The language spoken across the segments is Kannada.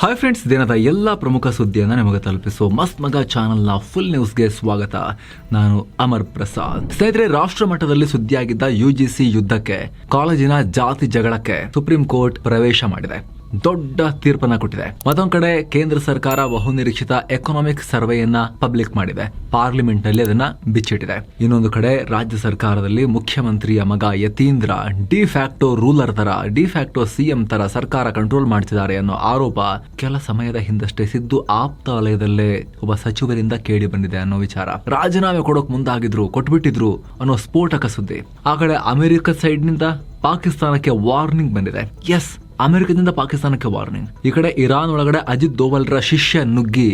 ಹಾಯ್ ಫ್ರೆಂಡ್ಸ್, ದಿನದ ಎಲ್ಲ ಪ್ರಮುಖ ಸುದ್ದಿಯನ್ನು ನಿಮಗೆ ತಲುಪಿಸುವ ಮಸ್ತ್ ಮಗ ಚಾನೆಲ್ನ ಫುಲ್ ನ್ಯೂಸ್ಗೆ ಸ್ವಾಗತ. ನಾನು ಅಮರ್ ಪ್ರಸಾದ್. ಸ್ನೇಹಿತರೆ, ರಾಷ್ಟ್ರ ಮಟ್ಟದಲ್ಲಿ ಸುದ್ದಿಯಾಗಿದ್ದ ಯುಜಿಸಿ ಯುದ್ಧಕ್ಕೆ, ಕಾಲೇಜಿನ ಜಾತಿ ಜಗಳಕ್ಕೆ ಸುಪ್ರೀಂ ಕೋರ್ಟ್ ಪ್ರವೇಶ ಮಾಡಿದೆ. ದೊಡ್ಡ ತೀರ್ಪನ್ನ ಕೊಟ್ಟಿದೆ. ಮತ್ತೊಂದು ಕಡೆ ಕೇಂದ್ರ ಸರ್ಕಾರ ಬಹುನಿರೀಕ್ಷಿತ ಎಕನಾಮಿಕ್ ಸರ್ವೆಯನ್ನ ಪಬ್ಲಿಕ್ ಮಾಡಿದೆ. ಪಾರ್ಲಿಮೆಂಟ್ ನಲ್ಲಿ ಅದನ್ನ ಬಿಚ್ಚಿಟ್ಟಿದೆ. ಇನ್ನೊಂದು ಕಡೆ ರಾಜ್ಯ ಸರ್ಕಾರದಲ್ಲಿ ಮುಖ್ಯಮಂತ್ರಿಯ ಮಗ ಯತೀಂದ್ರ ಡಿಫ್ಯಾಕ್ಟೋ ರೂಲರ್ ತರ, ಡಿಫ್ಯಾಕ್ಟೋ ಸಿಎಂ ತರ ಸರ್ಕಾರ ಕಂಟ್ರೋಲ್ ಮಾಡ್ತಿದ್ದಾರೆ ಅನ್ನೋ ಆರೋಪ ಕೆಲ ಸಮಯದ ಹಿಂದಷ್ಟೇ ಸಿದ್ದು ಆಪ್ತ ವಲಯದಲ್ಲೇ ಒಬ್ಬ ಸಚಿವರಿಂದ ಕೇಳಿ ಬಂದಿದೆ ಅನ್ನೋ ವಿಚಾರ. ರಾಜೀನಾಮೆ ಕೊಡೋಕ್ ಮುಂದಾಗಿದ್ರು, ಕೊಟ್ಬಿಟ್ಟಿದ್ರು ಅನ್ನೋ ಸ್ಫೋಟಕ ಸುದ್ದಿ. ಆ ಕಡೆ ಅಮೆರಿಕ ಸೈಡ್ ನಿಂದ ಪಾಕಿಸ್ತಾನಕ್ಕೆ ವಾರ್ನಿಂಗ್ ಬಂದಿದೆ. ಎಸ್, ಅಮೆರಿಕದಿಂದ ಪಾಕಿಸ್ತಾನಕ್ಕೆ ವಾರ್ನಿಂಗ್. ಈ ಕಡೆ ಇರಾನ್ ಒಳಗಡೆ ಅಜಿತ್ ದೋವಲ್ರ ಶಿಷ್ಯ ನುಗ್ಗಿ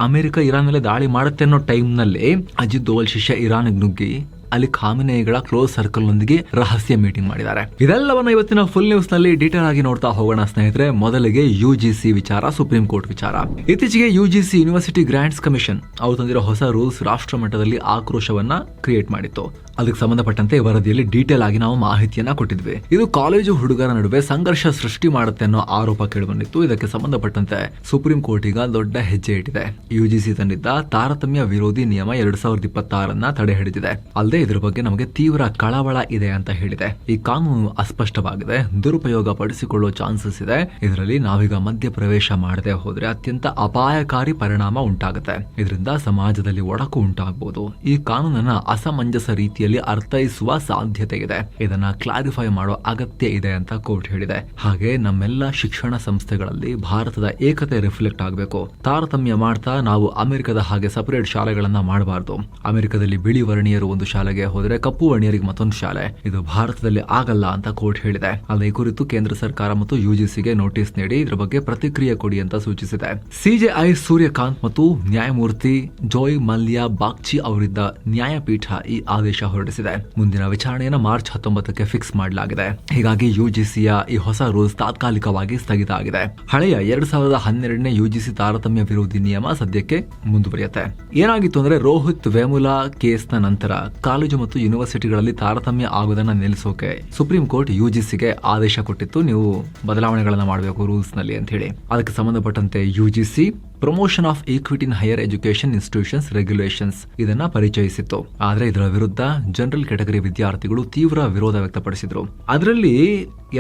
ಅಮೆರಿಕ ಇರಾನ್ ಮೇಲೆ ದಾಳಿ ಮಾಡುತ್ತೆ ಅನ್ನೋ ಟೈಮ್ ನಲ್ಲಿ ಅಜಿತ್ ದೋವಲ್ ಶಿಷ್ಯ ಇರಾನ್ ನುಗ್ಗಿ ಅಲ್ಲಿ ಖಾಮಿನೇಯಿಗಳ ಕ್ಲೋಸ್ ಸರ್ಕಲ್ ನೊಂದಿಗೆ ರಹಸ್ಯ ಮೀಟಿಂಗ್ ಮಾಡಿದ್ದಾರೆ. ಇದೆಲ್ಲವನ್ನ ಇವತ್ತಿನ ಫುಲ್ ನ್ಯೂಸ್ ನಲ್ಲಿ ಡೀಟೇಲ್ ಆಗಿ ನೋಡ್ತಾ ಹೋಗೋಣ ಸ್ನೇಹಿತರೆ. ಮೊದಲಿಗೆ ಯುಜಿಸಿ ವಿಚಾರ, ಸುಪ್ರೀಂ ಕೋರ್ಟ್ ವಿಚಾರ. ಇತ್ತೀಚೆಗೆ ಯುಜಿಸಿ ಯೂನಿವರ್ಸಿಟಿ ಗ್ರಾಂಟ್ಸ್ ಕಮಿಷನ್ ಅವರು ತಂದಿರೋ ಹೊಸ ರೂಲ್ಸ್ ರಾಷ್ಟ್ರ ಮಟ್ಟದಲ್ಲಿ ಆಕ್ರೋಶವನ್ನ ಕ್ರಿಯೇಟ್ ಮಾಡಿತ್ತು. ಅದಕ್ಕೆ ಸಂಬಂಧಪಟ್ಟಂತೆ ವರದಿಯಲ್ಲಿ ಡೀಟೇಲ್ ಆಗಿ ನಾವು ಮಾಹಿತಿಯನ್ನ ಕೊಟ್ಟಿದ್ವಿ. ಇದು ಕಾಲೇಜು ಹುಡುಗರ ನಡುವೆ ಸಂಘರ್ಷ ಸೃಷ್ಟಿ ಮಾಡುತ್ತೆ ಅನ್ನೋ ಆರೋಪ ಕೇಳಿಬಂದಿತ್ತು. ಇದಕ್ಕೆ ಸಂಬಂಧಪಟ್ಟಂತೆ ಸುಪ್ರೀಂ ಕೋರ್ಟ್ ಈಗ ದೊಡ್ಡ ಹೆಜ್ಜೆ ಇಟ್ಟಿದೆ. ಯುಜಿಸಿ ತಂದಿದ್ದ ತಾರತಮ್ಯ ವಿರೋಧಿ ನಿಯಮ 2026 ತಡೆ ಹಿಡಿದಿದೆ. ಅಲ್ಲದೆ ಇದರ ಬಗ್ಗೆ ನಮಗೆ ತೀವ್ರ ಕಳವಳ ಇದೆ ಅಂತ ಹೇಳಿದೆ. ಈ ಕಾನೂನು ಅಸ್ಪಷ್ಟವಾಗಿದೆ, ದುರುಪಯೋಗ ಪಡಿಸಿಕೊಳ್ಳೋ ಚಾನ್ಸಸ್ ಇದೆ. ಇದರಲ್ಲಿ ನಾವೀಗ ಮಧ್ಯ ಪ್ರವೇಶ ಮಾಡದೆ ಹೋದ್ರೆ ಅತ್ಯಂತ ಅಪಾಯಕಾರಿ ಪರಿಣಾಮ ಉಂಟಾಗುತ್ತೆ. ಇದರಿಂದ ಸಮಾಜದಲ್ಲಿ ಒಡಕು ಉಂಟಾಗಬಹುದು. ಈ ಕಾನೂನನ್ನ ಅಸಮಂಜಸ ರೀತಿಯಲ್ಲಿ ಅರ್ಥೈಸುವ ಸಾಧ್ಯತೆ ಇದೆ. ಇದನ್ನ ಕ್ಲಾರಿಫೈ ಮಾಡೋ ಅಗತ್ಯ ಇದೆ ಅಂತ ಕೋರ್ಟ್ ಹೇಳಿದೆ. ಹಾಗೆ ನಮ್ಮೆಲ್ಲ ಶಿಕ್ಷಣ ಸಂಸ್ಥೆಗಳಲ್ಲಿ ಭಾರತದ ಏಕತೆ ರಿಫ್ಲೆಕ್ಟ್ ಆಗಬೇಕು. ತಾರತಮ್ಯ ಮಾಡ್ತಾ ನಾವು ಅಮೆರಿಕದ ಹಾಗೆ ಸಪರೇಟ್ ಶಾಲೆಗಳನ್ನ ಮಾಡಬಾರ್ದು. ಅಮೆರಿಕದಲ್ಲಿ ಬಿಳಿ ವರ್ಣೀಯರು ಒಂದು ಶಾಲೆಗೆ ಹೋದ್ರೆ ಕಪ್ಪು ವರ್ಣೀಯರಿಗೆ ಮತ್ತೊಂದು ಶಾಲೆ, ಇದು ಭಾರತದಲ್ಲಿ ಆಗಲ್ಲ ಅಂತ ಕೋರ್ಟ್ ಹೇಳಿದೆ. ಅಲ್ಲ, ಈ ಕುರಿತು ಕೇಂದ್ರ ಸರ್ಕಾರ ಮತ್ತು ಯುಜಿಸಿಗೆ ನೋಟಿಸ್ ನೀಡಿ ಇದರ ಬಗ್ಗೆ ಪ್ರತಿಕ್ರಿಯೆ ಕೊಡಿ ಅಂತ ಸೂಚಿಸಿದೆ. ಸಿಜೆಐ ಸೂರ್ಯಕಾಂತ್ ಮತ್ತು ನ್ಯಾಯಮೂರ್ತಿ ಜೋಯ್ ಮಲ್ಯ ಬಾಗ್ಚಿ ಅವರಿದ್ದ ನ್ಯಾಯಪೀಠ ಈ ಆದೇಶ ಹೊರಡಿಸಿದೆ. ಮುಂದಿನ ವಿಚಾರಣೆಯನ್ನು ಮಾರ್ಚ್ 19ಕ್ಕೆ ಫಿಕ್ಸ್ ಮಾಡಲಾಗಿದೆ. ಹೀಗಾಗಿ ಯುಜಿಸಿಯ ಈ ಹೊಸ ರೂಲ್ಸ್ ತಾತ್ಕಾಲಿಕವಾಗಿ ಸ್ಥಗಿತ ಆಗಿದೆ. ಹಳೆಯ 2012ನೇ ಯುಜಿಸಿ ತಾರತಮ್ಯ ವಿರೋಧಿ ನಿಯಮ ಸದ್ಯಕ್ಕೆ ಮುಂದುವರಿಯುತ್ತೆ. ಏನಾಗಿತ್ತು ಅಂದ್ರೆ, ರೋಹಿತ್ ವೇಮುಲಾ ಕೇಸ್ನ ನಂತರ ಕಾಲೇಜು ಮತ್ತು ಯೂನಿವರ್ಸಿಟಿಗಳಲ್ಲಿ ತಾರತಮ್ಯ ಆಗುವುದನ್ನು ನಿಲ್ಲಿಸೋಕೆ ಸುಪ್ರೀಂ ಕೋರ್ಟ್ ಯುಜಿಸಿಗೆ ಆದೇಶ ಕೊಟ್ಟಿತ್ತು. ನೀವು ಬದಲಾವಣೆಗಳನ್ನ ಮಾಡಬೇಕು ರೂಲ್ಸ್ ನಲ್ಲಿ ಅಂತ ಹೇಳಿ. ಅದಕ್ಕೆ ಸಂಬಂಧಪಟ್ಟಂತೆ UGC promotion of equity in higher education institutions regulations ಇದನ್ನ ಪರಿಚಯಿಸಿತ್ತು. ಆದ್ರೆ ಇದರ ವಿರುದ್ಧ ಜನರಲ್ ಕ್ಯಾಟಗರಿ ವಿದ್ಯಾರ್ಥಿಗಳು ತೀವ್ರ ವಿರೋಧ ವ್ಯಕ್ತಪಡಿಸಿದ್ರು. ಅದರಲ್ಲಿ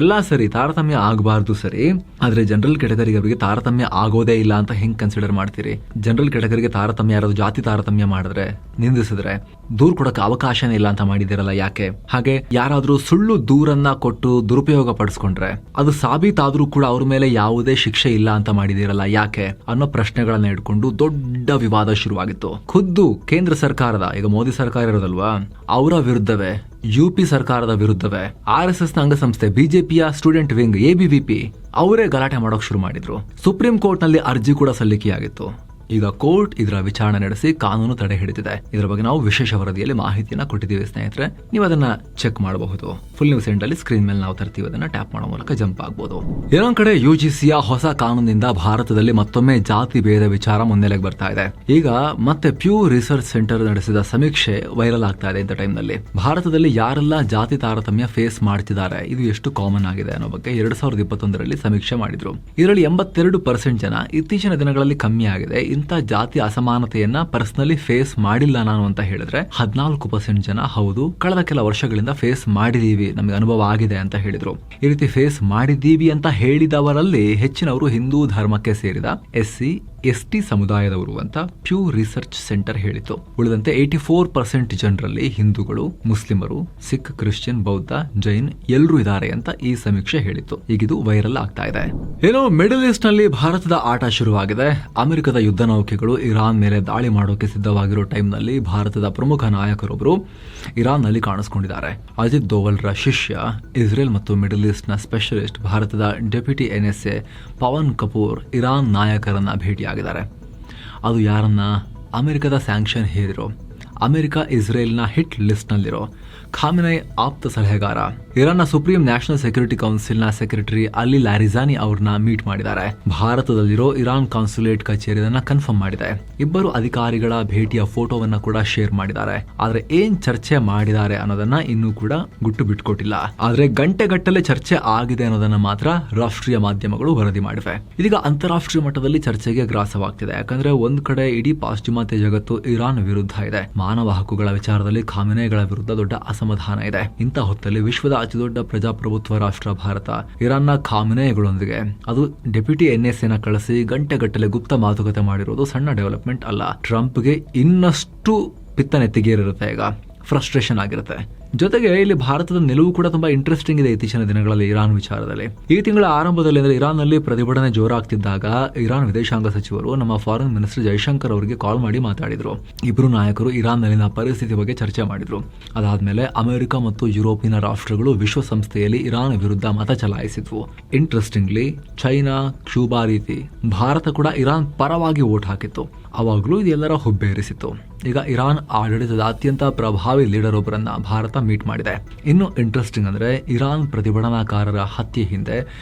ಎಲ್ಲಾ ಸರಿ, ತಾರತಮ್ಯ ಆಗಬಾರ್ದು ಸರಿ, ಆದ್ರೆ ಜನರಲ್ ಕ್ಯಾಟಗರಿಗೆ ತಾರತಮ್ಯ ಆಗೋದೇ ಇಲ್ಲ ಅಂತ ಹೆಂಗ್ ಕನ್ಸಿಡರ್ ಮಾಡ್ತೀರಿ? ಜನರಲ್ ಕ್ಯಾಟಗರಿಗೆ ತಾರತಮ್ಯ ಯಾರಾದ್ರೂ ಜಾತಿ ತಾರತಮ್ಯ ಮಾಡಿದ್ರೆ, ನಿಂದಿಸಿದ್ರೆ ದೂರ್ ಕೊಡಕ್ಕೆ ಅವಕಾಶನೇ ಇಲ್ಲ ಅಂತ ಮಾಡಿದಿರಲ್ಲ, ಯಾಕೆ? ಹಾಗೆ ಯಾರಾದ್ರೂ ಸುಳ್ಳು ದೂರನ್ನ ಕೊಟ್ಟು ದುರುಪಯೋಗ ಪಡಿಸ್ಕೊಂಡ್ರೆ ಅದು ಸಾಬೀತಾದ್ರೂ ಕೂಡ ಅವ್ರ ಮೇಲೆ ಯಾವುದೇ ಶಿಕ್ಷೆ ಇಲ್ಲ ಅಂತ ಮಾಡಿದಿರಲ್ಲ, ಯಾಕೆ ಅನ್ನೋ ಪ್ರಶ್ನೆಗಳನ್ನ ಇಟ್ಕೊಂಡು ದೊಡ್ಡ ವಿವಾದ ಶುರುವಾಗಿತ್ತು. ಖುದ್ದು ಕೇಂದ್ರ ಸರ್ಕಾರದ, ಈಗ ಮೋದಿ ಸರ್ಕಾರ ಇರೋದಲ್ವಾ, ಅವರ ವಿರುದ್ಧವೇ, ಯುಪಿ ಸರ್ಕಾರದ ವಿರುದ್ಧವೇ RSS ನ ಅಂಗಸಂಸ್ಥೆ ಬಿಜೆಪಿಯ ಸ್ಟೂಡೆಂಟ್ ವಿಂಗ್ ABVP ಅವರೇ ಗಲಾಟೆ ಮಾಡೋಕ್ ಶುರು ಮಾಡಿದ್ರು. ಸುಪ್ರೀಂ ಕೋರ್ಟ್ ನಲ್ಲಿ ಅರ್ಜಿ ಕೂಡ ಸಲ್ಲಿಕೆಯಾಗಿತ್ತು. ಈಗ ಕೋರ್ಟ್ ಇದರ ವಿಚಾರಣೆ ನಡೆಸಿ ಕಾನೂನು ತಡೆ ಹಿಡಿದಿದೆ. ಇದರ ಬಗ್ಗೆ ನಾವು ವಿಶೇಷ ವರದಿಯಲ್ಲಿ ಮಾಹಿತಿಯನ್ನ ಕೊಟ್ಟಿದ್ದೀವಿ ಸ್ನೇಹಿತರೆ, ನೀವು ಅದನ್ನ ಚೆಕ್ ಮಾಡಬಹುದು. ಫುಲ್ ನ್ಯೂಸ್ ಎಂಡ್ ಅಲ್ಲಿ ಸ್ಕ್ರೀನ್ ಮೇಲೆ ನಾವು ತರ್ತೀವಿ, ಅದನ್ನ ಟ್ಯಾಪ್ ಮಾಡೋ ಮೂಲಕ ಜಂಪ್ ಆಗಬಹುದು. ಇನ್ನೊಂದ್ ಕಡೆ ಯುಜಿಸಿಯ ಹೊಸ ಕಾನೂನಿಂದ ಭಾರತದಲ್ಲಿ ಮತ್ತೊಮ್ಮೆ ಜಾತಿ ಭೇದ ವಿಚಾರ ಮುನ್ನೆಲೆಗೆ ಬರ್ತಾ ಇದೆ. ಈಗ ಮತ್ತೆ ಪ್ಯೂ ರಿಸರ್ಚ್ ಸೆಂಟರ್ ನಡೆಸಿದ ಸಮೀಕ್ಷೆ ವೈರಲ್ ಆಗ್ತಾ ಇದೆ. ಇಂಥ ಟೈಮ್ ನಲ್ಲಿ ಭಾರತದಲ್ಲಿ ಯಾರೆಲ್ಲ ಜಾತಿ ತಾರತಮ್ಯ ಫೇಸ್ ಮಾಡ್ತಿದ್ದಾರೆ, ಇದು ಎಷ್ಟು ಕಾಮನ್ ಆಗಿದೆ ಅನ್ನೋ ಬಗ್ಗೆ 2021ರಲ್ಲಿ ಸಮೀಕ್ಷೆ ಮಾಡಿದ್ರು. ಇದರಲ್ಲಿ 82% ಜನ ಇತ್ತೀಚಿನ ದಿನಗಳಲ್ಲಿ ಕಮ್ಮಿ ಆಗಿದೆ, ಇಂಥ ಜಾತಿ ಅಸಮಾನತೆಯನ್ನ ಪರ್ಸನಲಿ ಫೇಸ್ ಮಾಡಿಲ್ಲ ನಾನು ಅಂತ ಹೇಳಿದ್ರೆ 14% ಜನ ಹೌದು, ಕಳೆದ ಕೆಲ ವರ್ಷಗಳಿಂದ ಫೇಸ್ ಮಾಡಿದೀವಿ, ನಮಗೆ ಅನುಭವ ಆಗಿದೆ ಅಂತ ಹೇಳಿದ್ರು. ಈ ರೀತಿ ಫೇಸ್ ಮಾಡಿದೀವಿ ಅಂತ ಹೇಳಿದವರಲ್ಲಿ ಹೆಚ್ಚಿನವರು ಹಿಂದೂ ಧರ್ಮಕ್ಕೆ ಸೇರಿದ SC/ST ಸಮುದಾಯದವರು ಅಂತ ಪ್ಯೂ ರಿಸರ್ಚ್ ಸೆಂಟರ್ ಹೇಳಿತು. ಉಳಿದಂತೆ 84% ಜನರಲ್ಲಿ ಹಿಂದೂಗಳು, ಮುಸ್ಲಿಮರು, ಸಿಖ್, ಕ್ರಿಶ್ಚಿಯನ್, ಬೌದ್ಧ, ಜೈನ್ ಎಲ್ಲರೂ ಇದ್ದಾರೆ ಅಂತ ಈ ಸಮೀಕ್ಷೆ ಹೇಳಿತ್ತು. ಈಗಿದು ವೈರಲ್ ಆಗ್ತಾ ಇದೆ. ಏನೋ ಮಿಡಲ್ ಈಸ್ಟ್ ನಲ್ಲಿ ಭಾರತದ ಆಟ ಶುರುವಾಗಿದೆ. ಅಮೆರಿಕದ ಯುದ್ಧ ನೌಕೆಗಳು ಇರಾನ್ ಮೇಲೆ ದಾಳಿ ಮಾಡೋಕೆ ಸಿದ್ಧವಾಗಿರೋ ಟೈಮ್ ನಲ್ಲಿ ಭಾರತದ ಪ್ರಮುಖ ನಾಯಕರೊಬ್ಬರು ಇರಾನ್ ನಲ್ಲಿ ಕಾಣಿಸ್ಕೊಂಡಿದ್ದಾರೆ. ಅಜಿತ್ ದೋವಲ್ರ ಶಿಷ್ಯ, ಇಸ್ರೇಲ್ ಮತ್ತು ಮಿಡಲ್ ಈಸ್ಟ್ ನ ಸ್ಪೆಷಲಿಸ್ಟ್, ಭಾರತದ deputy NSA Pavan Kapoor Iran ನಾಯಕರನ್ನ ಭೇಟಿಯಾಗಿದ್ದಾರೆ. ಅದು ಯಾರನ್ನ? ಅಮೆರಿಕದ ಸ್ಯಾಂಕ್ಷನ್ ಹೇರಿರೋ ಅಮೆರಿಕ ಇಸ್ರೇಲ್ನ ಹಿಟ್ ಲಿಸ್ಟ್ ನಲ್ಲಿರೋ ಖಾಮಿನೈ ಆಪ್ತ ಸಲಹೆಗಾರ ಇರಾನ್ನ ಸುಪ್ರೀಂ ನ್ಯಾಷನಲ್ ಸೆಕ್ಯೂರಿಟಿ ಕೌನ್ಸಿಲ್ನ ಸೆಕ್ರೆಟರಿ ಅಲಿ ಲಾರಿಜಾನಿ ಅವ್ರನ್ನ ಮೀಟ್ ಮಾಡಿದ್ದಾರೆ. ಭಾರತದಲ್ಲಿರೋ ಇರಾನ್ ಕಾನ್ಸುಲೇಟ್ ಕಚೇರಿಯನ್ನ ಕನ್ಫರ್ಮ್ ಮಾಡಿದೆ. ಇಬ್ಬರು ಅಧಿಕಾರಿಗಳ ಭೇಟಿಯ ಫೋಟೋವನ್ನ ಕೂಡ ಶೇರ್ ಮಾಡಿದ್ದಾರೆ. ಆದ್ರೆ ಏನ್ ಚರ್ಚೆ ಮಾಡಿದ್ದಾರೆ ಅನ್ನೋದನ್ನ ಇನ್ನೂ ಕೂಡ ಗುಟ್ಟು ಬಿಟ್ಕೊಟ್ಟಿಲ್ಲ. ಆದ್ರೆ ಗಂಟೆಗಟ್ಟಲೆ ಚರ್ಚೆ ಆಗಿದೆ ಅನ್ನೋದನ್ನ ಮಾತ್ರ ರಾಷ್ಟ್ರೀಯ ಮಾಧ್ಯಮಗಳು ವರದಿ ಮಾಡಿವೆ. ಇದೀಗ ಅಂತಾರಾಷ್ಟ್ರೀಯ ಮಟ್ಟದಲ್ಲಿ ಚರ್ಚೆಗೆ ಗ್ರಾಸವಾಗ್ತಿದೆ. ಯಾಕಂದ್ರೆ ಒಂದ್ ಕಡೆ ಇಡೀ ಪಾಶ್ಚಿಮಾತ್ಯ ಜಗತ್ತು ಇರಾನ್ ವಿರುದ್ಧ ಇದೆ. ಮಾನವ ಹಕ್ಕುಗಳ ವಿಚಾರದಲ್ಲಿ ಖಾಮಿನೈಗಳ ವಿರುದ್ಧ ದೊಡ್ಡ ಅಸಮಾಧಾನ ಇದೆ. ಇಂಥ ಹೊತ್ತಲ್ಲಿ ವಿಶ್ವದ ಅತಿದೊಡ್ಡ ಪ್ರಜಾಪ್ರಭುತ್ವ ರಾಷ್ಟ್ರ ಭಾರತ ಇರಾನ್ನ ಖಾಮಿನೈಗಳೊಂದಿಗೆ ಅದು ಡೆಪ್ಯೂಟಿ NSA ನ ಕಳಿಸಿ ಗಂಟೆಗಟ್ಟಲೆ ಗುಪ್ತ ಮಾತುಕತೆ ಮಾಡಿರೋದು ಸಣ್ಣ ಡೆವಲಪ್ಮೆಂಟ್ ಅಲ್ಲ. ಟ್ರಂಪ್ಗೆ ಇನ್ನಷ್ಟು ಪಿತ್ತನೆತ್ತಿಗೇರಿರುತ್ತೆ, ಈಗ ಫ್ರಸ್ಟ್ರೇಷನ್ ಆಗಿರುತ್ತೆ. ಜೊತೆಗೆ ಇಲ್ಲಿ ಭಾರತದ ನಿಲುವು ಕೂಡ ತುಂಬಾ ಇಂಟ್ರೆಸ್ಟಿಂಗ್ ಇದೆ ಇತ್ತೀಚಿನ ದಿನಗಳಲ್ಲಿ ಇರಾನ್ ವಿಚಾರದಲ್ಲಿ. ಈ ತಿಂಗಳ ಆರಂಭದಲ್ಲಿ ಅಂದ್ರೆ ಇರಾನ್ ನಲ್ಲಿ ಪ್ರತಿಭಟನೆ ಜೋರಾಗ್ತಿದ್ದಾಗ ಇರಾನ್ ವಿದೇಶಾಂಗ ಸಚಿವರು ನಮ್ಮ ಫಾರಿನ್ ಮಿನಿಸ್ಟರ್ ಜೈಶಂಕರ್ ಅವರಿಗೆ ಕಾಲ್ ಮಾಡಿ ಮಾತಾಡಿದ್ರು. ಇಬ್ರು ನಾಯಕರು ಇರಾನ್ ನಲ್ಲಿನ ಪರಿಸ್ಥಿತಿ ಬಗ್ಗೆ ಚರ್ಚೆ ಮಾಡಿದ್ರು. ಅದಾದ್ಮೇಲೆ ಅಮೆರಿಕ ಮತ್ತು ಯುರೋಪಿನ ರಾಷ್ಟ್ರಗಳು ವಿಶ್ವಸಂಸ್ಥೆಯಲ್ಲಿ ಇರಾನ್ ವಿರುದ್ಧ ಮತ ಚಲಾಯಿಸಿದ್ವು. ಇಂಟ್ರೆಸ್ಟಿಂಗ್ಲಿ ಚೈನಾ, ಕ್ಯೂಬಾ ರೀತಿ ಭಾರತ ಕೂಡ ಇರಾನ್ ಪರವಾಗಿ ವೋಟ್ ಹಾಕಿತ್ತು. ಅವಾಗಲೂ ಇದೆಲ್ಲರ ಹುಬ್ಬೇರಿಸಿತ್ತು. ಈಗ ಇರಾನ್ ಆಡಳಿತದ ಅತ್ಯಂತ ಪ್ರಭಾವಿ ಲೀಡರ್ ಒಬ್ಬರನ್ನ ಭಾರತ ಮೀಟ್ ಮಾಡಿದೆ. ಇನ್ನು ಇಂಟ್ರೆಸ್ಟಿಂಗ್ ಅಂದ್ರೆ ಇರಾನ್ ಪ್ರತಿಭಟನಾಕಾರರ ಹತ್ಯೆ ಹಿಂದೆ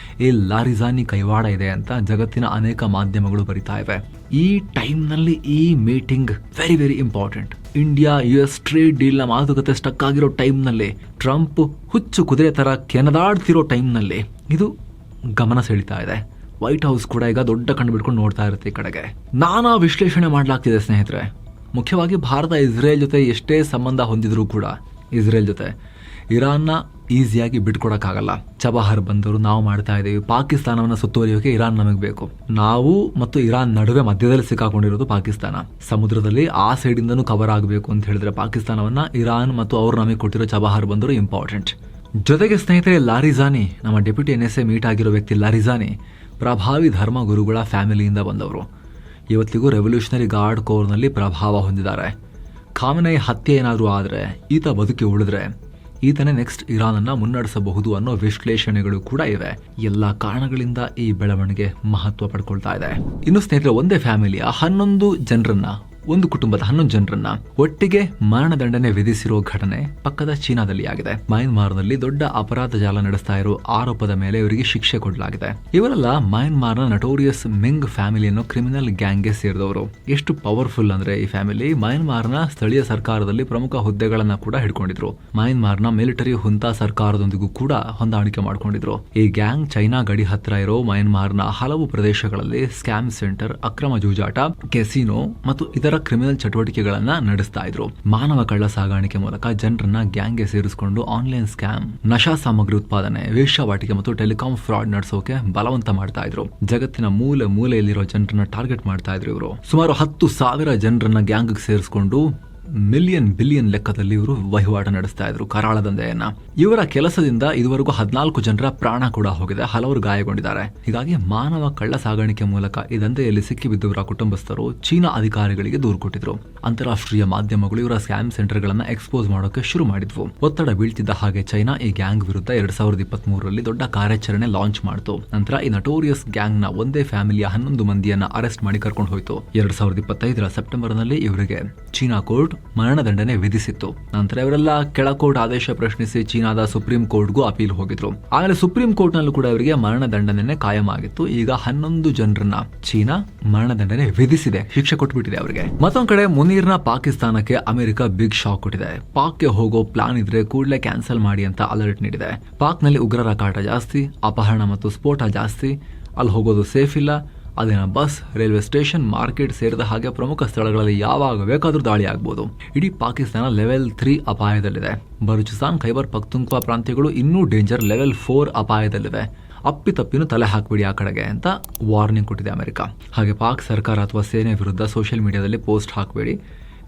ಈ ಲಾರಿಜಾನಿ ಕೈವಾಡ ಇದೆ ಅಂತ ಜಗತ್ತಿನ ಅನೇಕ ಮಾಧ್ಯಮಗಳು ಬರಿತಾ ಇವೆ. ಈ ಟೈಮ್ ನಲ್ಲಿ ಈ meeting very very important. India US trade deal ನ ಮಾತುಕತೆ ಸ್ಟಕ್ ಆಗಿರೋ ಟೈಮ್ ನಲ್ಲಿ, ಟ್ರಂಪ್ ಹುಚ್ಚು ಕುದುರೆ ತರ ಕೆನದಾಡ್ತಿರೋ ಟೈಮ್ ನಲ್ಲಿ ಇದು ಗಮನ ಸೆಳೀತಾ ಇದೆ. ವೈಟ್ ಹೌಸ್ ಕೂಡ ಈಗ ದೊಡ್ಡ ಕಣ್ಣು ಬಿಟ್ಕೊಂಡು ನೋಡ್ತಾ ಇರುತ್ತೆ ಈ ಕಡೆಗೆ. ನಾನಾ ವಿಶ್ಲೇಷಣೆ ಮಾಡ್ಲಾಗ್ತಿದೆ ಸ್ನೇಹಿತರೆ. ಮುಖ್ಯವಾಗಿ ಭಾರತ ಇಸ್ರೇಲ್ ಜೊತೆ ಎಷ್ಟೇ ಸಂಬಂಧ ಹೊಂದಿದ್ರು ಕೂಡ ಇಸ್ರೇಲ್ ಜೊತೆ ಇರಾನ್ನ ಈಸಿಯಾಗಿ ಬಿಟ್ಕೊಡಕ್ಕಾಗಲ್ಲ. ಚಬಹಾರ್ ಬಂದರು ನಾವು ಮಾಡ್ತಾ ಇದ್ದೀವಿ. ಪಾಕಿಸ್ತಾನವನ್ನು ಸುತ್ತುವರಿಯೋಕೆ ಇರಾನ್ ನಮಗೆ ಬೇಕು. ನಾವು ಮತ್ತು ಇರಾನ್ ನಡುವೆ ಮಧ್ಯದಲ್ಲಿ ಸಿಕ್ಕಾಕೊಂಡಿರೋದು ಪಾಕಿಸ್ತಾನ. ಸಮುದ್ರದಲ್ಲಿ ಆ ಸೈಡಿಂದನೂ ಕವರ್ ಆಗಬೇಕು ಅಂತ ಹೇಳಿದ್ರೆ ಪಾಕಿಸ್ತಾನವನ್ನ ಇರಾನ್ ಮತ್ತು ಅವ್ರು ನಮಗೆ ಕೊಟ್ಟಿರೋ ಚಬಹಾರ್ ಬಂದರು ಇಂಪಾರ್ಟೆಂಟ್. ಜೊತೆಗೆ ಸ್ನೇಹಿತರೆ, ಲಾರಿಜಾನಿ ನಮ್ಮ ಡೆಪ್ಯೂಟಿ NSA ಮೀಟ್ ಆಗಿರೋ ವ್ಯಕ್ತಿ ಲಾರಿಜಾನಿ ಪ್ರಭಾವಿ ಧರ್ಮ ಗುರುಗಳ ಫ್ಯಾಮಿಲಿಯಿಂದ ಬಂದವರು. ಇವತ್ತಿಗೂ ರೆವಲ್ಯೂಷನರಿ ಗಾರ್ಡ್ ಕೋರ್ನಲ್ಲಿ ಪ್ರಭಾವ ಹೊಂದಿದ್ದಾರೆ. ಖಾಮಿನೈ ಹತ್ಯೆ ಏನಾದರೂ ಆದರೆ ಈತ ಬದುಕಿ ಉಳಿದ್ರೆ ಈತನೇ ನೆಕ್ಸ್ಟ್ ಇರಾನ್ ಅನ್ನ ಮುನ್ನಡೆಸಬಹುದು ಅನ್ನೋ ವಿಶ್ಲೇಷಣೆಗಳು ಕೂಡ ಇವೆ. ಎಲ್ಲ ಕಾರಣಗಳಿಂದ ಈ ಬೆಳವಣಿಗೆ ಮಹತ್ವ ಪಡ್ಕೊಳ್ತಾ ಇದೆ. ಇನ್ನು ಸ್ನೇಹಿತರೆ, ಒಂದೇ ಫ್ಯಾಮಿಲಿಯ 11 ಜನರನ್ನ, ಒಂದು ಕುಟುಂಬದ 11 ಜನರನ್ನ ಒಟ್ಟಿಗೆ ಮರಣದಂಡನೆ ವಿಧಿಸಿರೋ ಘಟನೆ ಪಕ್ಕದ ಚೀನಾದಲ್ಲಿ ಆಗಿದೆ. ಮಯನ್ಮಾರ್ನಲ್ಲಿ ದೊಡ್ಡ ಅಪರಾಧ ಜಾಲ ನಡೆಸ್ತಾ ಇರೋ ಆರೋಪದ ಮೇಲೆ ಇವರಿಗೆ ಶಿಕ್ಷೆ ಕೊಡಲಾಗಿದೆ. ಇವರೆಲ್ಲ ಮಯನ್ಮಾರ್ನ ನಟೋರಿಯಸ್ ಮಿಂಗ್ ಫ್ಯಾಮಿಲಿ ಅನ್ನೋ ಕ್ರಿಮಿನಲ್ ಗ್ಯಾಂಗ್ಗೆ ಸೇರಿದವರು. ಎಷ್ಟು ಪವರ್ಫುಲ್ ಅಂದ್ರೆ ಈ ಫ್ಯಾಮಿಲಿ ಮಯನ್ಮಾರ್ನ ಸ್ಥಳೀಯ ಸರ್ಕಾರದಲ್ಲಿ ಪ್ರಮುಖ ಹುದ್ದೆಗಳನ್ನ ಕೂಡ ಹಿಡ್ಕೊಂಡಿದ್ರು. ಮಯನ್ಮಾರ್ನ ಮಿಲಿಟರಿ ಹುಂತಾ ಸರ್ಕಾರದೊಂದಿಗೂ ಕೂಡ ಹೊಂದಾಣಿಕೆ ಮಾಡ್ಕೊಂಡಿದ್ರು. ಈ ಗ್ಯಾಂಗ್ ಚೈನಾ ಗಡಿ ಹತ್ರ ಇರೋ ಮಯನ್ಮಾರ್ನ ಹಲವು ಪ್ರದೇಶಗಳಲ್ಲಿ ಸ್ಕ್ಯಾಮ್ ಸೆಂಟರ್, ಅಕ್ರಮ ಜೂಜಾಟ, ಕೆಸಿನೋ ಮತ್ತು ಇದರ ಕ್ರಿಮಿನಲ್ ಚಟುವಟಿಕೆಗಳನ್ನ ನಡೆಸ್ತಾ ಇದ್ರು. ಮಾನವ ಕಳ್ಳ ಸಾಗಾಣಿಕೆ ಮೂಲಕ ಜನರನ್ನ ಗ್ಯಾಂಗ್ಗೆ ಸೇರಿಸಿಕೊಂಡು ಆನ್ಲೈನ್ ಸ್ಕ್ಯಾಮ್, ನಶಾ ಸಾಮಗ್ರಿ ಉತ್ಪಾದನೆ, ವೇಶ್ಯಾವಾಟಿಕೆ ಮತ್ತು ಟೆಲಿಕಾಂ ಫ್ರಾಡ್ ನಡೆಸೋಕೆ ಬಲವಂತ ಮಾಡ್ತಾ ಇದ್ರು. ಜಗತ್ತಿನ ಮೂಲೆ ಮೂಲೆಯಲ್ಲಿರೋ ಜನರನ್ನ ಟಾರ್ಗೆಟ್ ಮಾಡ್ತಾ ಇದ್ರು ಇವರು. ಸುಮಾರು 10,000 ಜನರನ್ನ ಗ್ಯಾಂಗ್ ಸೇರಿಸಿಕೊಂಡು ಮಿಲಿಯನ್ ಬಿಲಿಯನ್ ಲೆಕ್ಕದಲ್ಲಿ ಇವರು ವಹಿವಾಟ ನಡೆಸ್ತಾ ಇದ್ರು ಕರಾಳ ದಂಧೆಯನ್ನ. ಇವರ ಕೆಲಸದಿಂದ ಇದುವರೆಗೂ 14 ಜನರ ಪ್ರಾಣ ಕೂಡ ಹೋಗಿದೆ, ಹಲವರು ಗಾಯಗೊಂಡಿದ್ದಾರೆ. ಹೀಗಾಗಿ ಮಾನವ ಕಳ್ಳ ಸಾಗಾಣಿಕೆ ಮೂಲಕ ಈ ದಂಧೆಯಲ್ಲಿ ಸಿಕ್ಕಿಬಿದ್ದವರ ಕುಟುಂಬಸ್ಥರು ಚೀನಾ ಅಧಿಕಾರಿಗಳಿಗೆ ದೂರು ಕೊಟ್ಟಿದ್ರು. ಅಂತಾರಾಷ್ಟ್ರೀಯ ಮಾಧ್ಯಮಗಳು ಇವರ ಸ್ಕ್ಯಾಮ್ ಸೆಂಟರ್ ಗಳನ್ನ ಎಕ್ಸ್ಪೋಸ್ ಮಾಡೋಕೆ ಶುರು ಮಾಡಿದ್ವು. ಒತ್ತಡ ಬೀಳ್ತಿದ್ದ ಹಾಗೆ ಚೈನಾ ಈ ಗ್ಯಾಂಗ್ ವಿರುದ್ಧ 2023ರಲ್ಲಿ ದೊಡ್ಡ ಕಾರ್ಯಾಚರಣೆ ಲಾಂಚ್ ಮಾಡಿತು. ನಂತರ ಈ ನಟೋರಿಯಸ್ ಗ್ಯಾಂಗ್ ನ ಒಂದೇ ಫ್ಯಾಮಿಲಿಯ 11 ಮಂದಿಯನ್ನ ಅರೆಸ್ಟ್ ಮಾಡಿ ಕರ್ಕೊಂಡು ಹೋಯಿತು. 2025ರ ಸೆಪ್ಟೆಂಬರ್ನಲ್ಲಿ ಇವರಿಗೆ ಚೀನಾ ಕೋರ್ಟ್ ಮರಣದಂಡನೆ ವಿಧಿಸಿತ್ತು. ನಂತರ ಇವರೆಲ್ಲ ಕೆಳಕೋರ್ಟ್ ಆದೇಶ ಪ್ರಶ್ನಿಸಿ ಚೀನಾದ ಸುಪ್ರೀಂ ಕೋರ್ಟ್ಗೂ ಅಪೀಲ್ ಹೋಗಿದ್ರು. ಆಮೇಲೆ ಸುಪ್ರೀಂ ಕೋರ್ಟ್ ನಲ್ಲೂ ಕೂಡ ಇವರಿಗೆ ಮರಣದಂಡನೆ ಕಾಯಂ ಆಗಿತ್ತು. ಈಗ 11 ಜನರನ್ನ ಚೀನಾ ಮರಣದಂಡನೆ ವಿಧಿಸಿದೆ, ಶಿಕ್ಷೆ ಕೊಟ್ಬಿಟ್ಟಿದೆ ಅವರಿಗೆ. ಮತ್ತೊಂದ್ ಕಡೆ ಮುನೀರ್ನ ಪಾಕಿಸ್ತಾನಕ್ಕೆ ಅಮೆರಿಕ ಬಿಗ್ ಶಾಕ್ ಕೊಟ್ಟಿದೆ. ಪಾಕ್ಗೆ ಹೋಗೋ ಪ್ಲಾನ್ ಇದ್ರೆ ಕೂಡಲೇ ಕ್ಯಾನ್ಸಲ್ ಮಾಡಿ ಅಂತ ಅಲರ್ಟ್ ನೀಡಿದೆ. ಪಾಕ್ನಲ್ಲಿ ಉಗ್ರರ ಕಾಟ ಜಾಸ್ತಿ, ಅಪಹರಣ ಮತ್ತು ಸ್ಫೋಟ ಜಾಸ್ತಿ, ಅಲ್ಲಿ ಹೋಗೋದು ಸೇಫ್ ಇಲ್ಲ. ಅದೇನ ಬಸ್, ರೈಲ್ವೆ ಸ್ಟೇಷನ್, ಮಾರ್ಕೆಟ್ ಸೇರಿದ ಹಾಗೆ ಪ್ರಮುಖ ಸ್ಥಳಗಳಲ್ಲಿ ಯಾವಾಗ ಬೇಕಾದ್ರೂ ದಾಳಿ ಆಗ್ಬೋದು. ಇಡೀ ಪಾಕಿಸ್ತಾನ ಲೆವೆಲ್ 3 ಅಪಾಯದಲ್ಲಿದೆ. ಬಲೂಚಿಸ್ತಾನ್, ಖೈಬರ್ ಪಖ್ತೂನ್ಖ್ವಾ ಪ್ರಾಂತ್ಯಗಳು ಇನ್ನೂ ಡೇಂಜರ್ ಲೆವೆಲ್ 4 ಅಪಾಯದಲ್ಲಿವೆ. ಅಪ್ಪಿತಪ್ಪಿನೂ ತಲೆ ಹಾಕ್ಬಿಡಿ ಆ ಕಡೆಗೆ ಅಂತ ವಾರ್ನಿಂಗ್ ಕೊಟ್ಟಿದೆ ಅಮೆರಿಕ. ಹಾಗೆ ಪಾಕ್ ಸರ್ಕಾರ ಅಥವಾ ಸೇನೆ ವಿರುದ್ಧ ಸೋಷಿಯಲ್ ಮೀಡಿಯಾದಲ್ಲಿ ಪೋಸ್ಟ್ ಹಾಕಬೇಡಿ,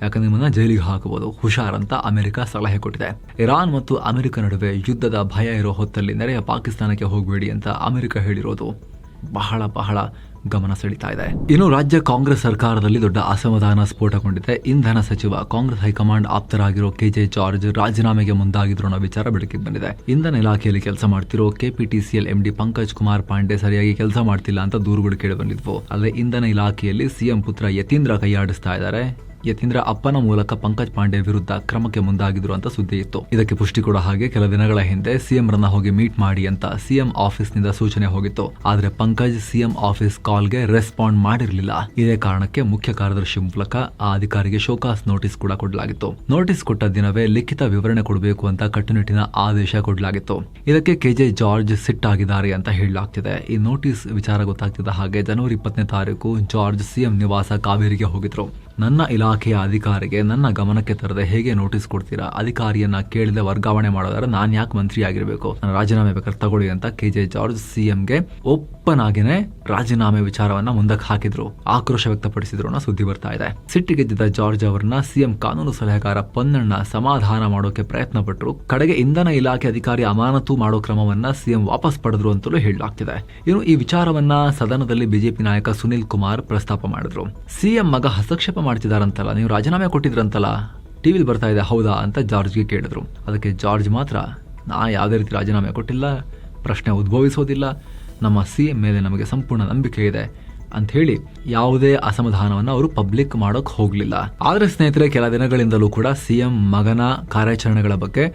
ಯಾಕಂದ್ರೆ ನಿಮ್ಮನ್ನ ಜೈಲಿಗೆ ಹಾಕಬಹುದು, ಹುಷಾರ್ ಅಂತ ಅಮೆರಿಕ ಸಲಹೆ ಕೊಟ್ಟಿದೆ. ಇರಾನ್ ಮತ್ತು ಅಮೆರಿಕ ನಡುವೆ ಯುದ್ಧದ ಭಯ ಇರೋ ಹೊತ್ತಲ್ಲಿ ನೆರೆಯ ಪಾಕಿಸ್ತಾನಕ್ಕೆ ಹೋಗಬೇಡಿ ಅಂತ ಅಮೆರಿಕ ಹೇಳಿರೋದು ಬಹಳ ಬಹಳ ಗಮನ ಸೆಳೀತಾ ಇದೆ. ಇನ್ನು ರಾಜ್ಯ ಕಾಂಗ್ರೆಸ್ ಸರ್ಕಾರದಲ್ಲಿ ದೊಡ್ಡ ಅಸಮಾಧಾನ ಸ್ಫೋಟಗೊಂಡಿದೆ. ಇಂಧನ ಸಚಿವ, ಕಾಂಗ್ರೆಸ್ ಹೈಕಮಾಂಡ್ ಆಪ್ತರಾಗಿರೋ KJ ಜಾರ್ಜ್ ರಾಜೀನಾಮೆಗೆ ಮುಂದಾಗಿದ್ರು ಅನ್ನೋ ವಿಚಾರ ಬೆಳಕಿಗೆ ಬಂದಿದೆ. ಇಂಧನ ಇಲಾಖೆಯಲ್ಲಿ ಕೆಲಸ ಮಾಡ್ತಿರೋ KPTCL MD ಪಂಕಜ್ ಕುಮಾರ್ ಪಾಂಡೆ ಸರಿಯಾಗಿ ಕೆಲಸ ಮಾಡ್ತಿಲ್ಲ ಅಂತ ದೂರುಗಳು ಕೇಳಿ ಬಂದಿದ್ವು. ಅಲ್ಲದೆ ಇಂಧನ ಇಲಾಖೆಯಲ್ಲಿ CM ಪುತ್ರ ಯತೀಂದ್ರ ಕೈಯಾಡಿಸ್ತಾ ಇದ್ದಾರೆ. ಯತೀಂದ್ರ ಅಪ್ಪನ ಮೂಲಕ ಪಂಕಜ್ ಪಾಂಡೆ ವಿರುದ್ಧ ಕ್ರಮಕ್ಕೆ ಮುಂದಾಗಿದ್ರು ಅಂತ ಸುದ್ದಿ ಇತ್ತು. ಇದಕ್ಕೆ ಪುಷ್ಟಿ ಕೊಡೋ ಹಾಗೆ ಕೆಲ ದಿನಗಳ ಹಿಂದೆ ಸಿಎಂ ರನ್ನ ಹೋಗಿ ಮೀಟ್ ಮಾಡಿ ಅಂತ ಸಿಎಂ ಆಫೀಸ್ ನಿಂದ ಸೂಚನೆ ಹೋಗಿತ್ತು. ಆದ್ರೆ ಪಂಕಜ್ ಸಿಎಂ ಆಫೀಸ್ ಕಾಲ್ಗೆ ರೆಸ್ಪಾಂಡ್ ಮಾಡಿರಲಿಲ್ಲ. ಇದೇ ಕಾರಣಕ್ಕೆ ಮುಖ್ಯ ಕಾರ್ಯದರ್ಶಿ ಮೂಲಕ ಆ ಅಧಿಕಾರಿಗೆ ಶೋಕಾಸ್ ನೋಟಿಸ್ ಕೂಡ ಕೊಡಲಾಗಿತ್ತು. ನೋಟಿಸ್ ಕೊಟ್ಟ ದಿನವೇ ಲಿಖಿತ ವಿವರಣೆ ಕೊಡಬೇಕು ಅಂತ ಕಟ್ಟುನಿಟ್ಟಿನ ಆದೇಶ ಕೊಡಲಾಗಿತ್ತು. ಇದಕ್ಕೆ ಕೆಜೆ ಜಾರ್ಜ್ ಸಿಟ್ಟಾಗಿದ್ದಾರೆ ಅಂತ ಹೇಳಲಾಗ್ತಿದೆ. ಈ ನೋಟಿಸ್ ವಿಚಾರ ಗೊತ್ತಾಗ್ತಿದ್ದ ಹಾಗೆ ಜನವರಿ 20ನೇ ತಾರೀಕು ಜಾರ್ಜ್ ಸಿಎಂ ನಿವಾಸ ಕಾವೇರಿಗೆ ಹೋಗಿದ್ರು. ನನ್ನ ಇಲಾಖೆಯ ಅಧಿಕಾರಿಗೆ ನನ್ನ ಗಮನಕ್ಕೆ ತರದೆ ಹೇಗೆ ನೋಟಿಸ್ ಕೊಡ್ತೀರಾ? ಅಧಿಕಾರಿಯನ್ನ ಕೇಳಿದೆ ವರ್ಗಾವಣೆ ಮಾಡೋದಾದ್ರೆ ನಾನ್ ಯಾಕೆ ಮಂತ್ರಿ ಆಗಿರ್ಬೇಕು? ನಾನು ರಾಜೀನಾಮೆ ಬೇಕಾದ್ರೆ ತಗೊಳ್ಳಿ ಅಂತ ಕೆಜೆ ಜಾರ್ಜ್ ಸಿಎಂಗೆ ಓಪನ್ ಆಗಿನೇ ರಾಜೀನಾಮೆ ವಿಚಾರವನ್ನ ಮುಂದಕ್ಕೆ ಹಾಕಿದ್ರು. ಆಕ್ರೋಶ ವ್ಯಕ್ತಪಡಿಸಿದ್ರು ಅನ್ನೋ ಸುದ್ದಿ ಬರ್ತಾ ಇದೆ. ಸಿಟ್ಟಿಗೆದ್ದಿದ್ದ ಜಾರ್ಜ್ ಅವರನ್ನ ಸಿಎಂ ಕಾನೂನು ಸಲಹೆಗಾರ ಪೊನ್ನಣ್ಣ ಸಮಾಧಾನ ಮಾಡೋಕೆ ಪ್ರಯತ್ನ ಪಟ್ಟರು. ಕಡೆಗೆ ಇಂಧನ ಇಲಾಖೆ ಅಧಿಕಾರಿ ಅಮಾನತು ಮಾಡೋ ಕ್ರಮವನ್ನ ಸಿಎಂ ವಾಪಸ್ ಪಡೆದ್ರು ಅಂತಲೂ ಹೇಳಲಾಗ್ತಿದೆ. ಇನ್ನು ಈ ವಿಚಾರವನ್ನ ಸದನದಲ್ಲಿ ಬಿಜೆಪಿ ನಾಯಕ ಸುನಿಲ್ ಕುಮಾರ್ ಪ್ರಸ್ತಾಪ ಮಾಡಿದ್ರು. ಸಿಎಂ ಮಗ ಹಸ್ತಕ್ಷೇಪ ಮಾಡ್ತಿದಾರಂತಲ್ಲ, ನೀವು ರಾಜೀನಾಮೆ ಕೊಟ್ಟಿದ್ರಂತಲ್ಲ, ಟಿವಿಲಿ ಬರ್ತಾ ಇದೆ ಹೌದಾ ಅಂತ ಜಾರ್ಜ್ಗೆ ಕೇಳಿದ್ರು. ಅದಕ್ಕೆ ಜಾರ್ಜ್ ಮಾತ್ರ ನಾ ಯಾವುದೇ ರೀತಿ ರಾಜೀನಾಮೆ ಕೊಟ್ಟಿಲ್ಲ, ಪ್ರಶ್ನೆ ಉದ್ಭವಿಸೋದಿಲ್ಲ, ನಮ್ಮ ಸಿಎಂ ಮೇಲೆ ನಮಗೆ ಸಂಪೂರ್ಣ ನಂಬಿಕೆ ಇದೆ ಅಂತ ಹೇಳಿ ಯಾವುದೇ ಅಸಮಾಧಾನವನ್ನು ಅವರು ಪಬ್ಲಿಕ್ ಮಾಡೋಕ್ ಹೋಗ್ಲಿಲ್ಲ. ಆದ್ರೆ ಸ್ನೇಹಿತರೆ, ಕೆಲ ದಿನಗಳಿಂದಲೂ ಕೂಡ ಸಿಎಂ ಮಗನ ಕಾರ್ಯಾಚರಣೆಗಳ ಬಗ್ಗೆ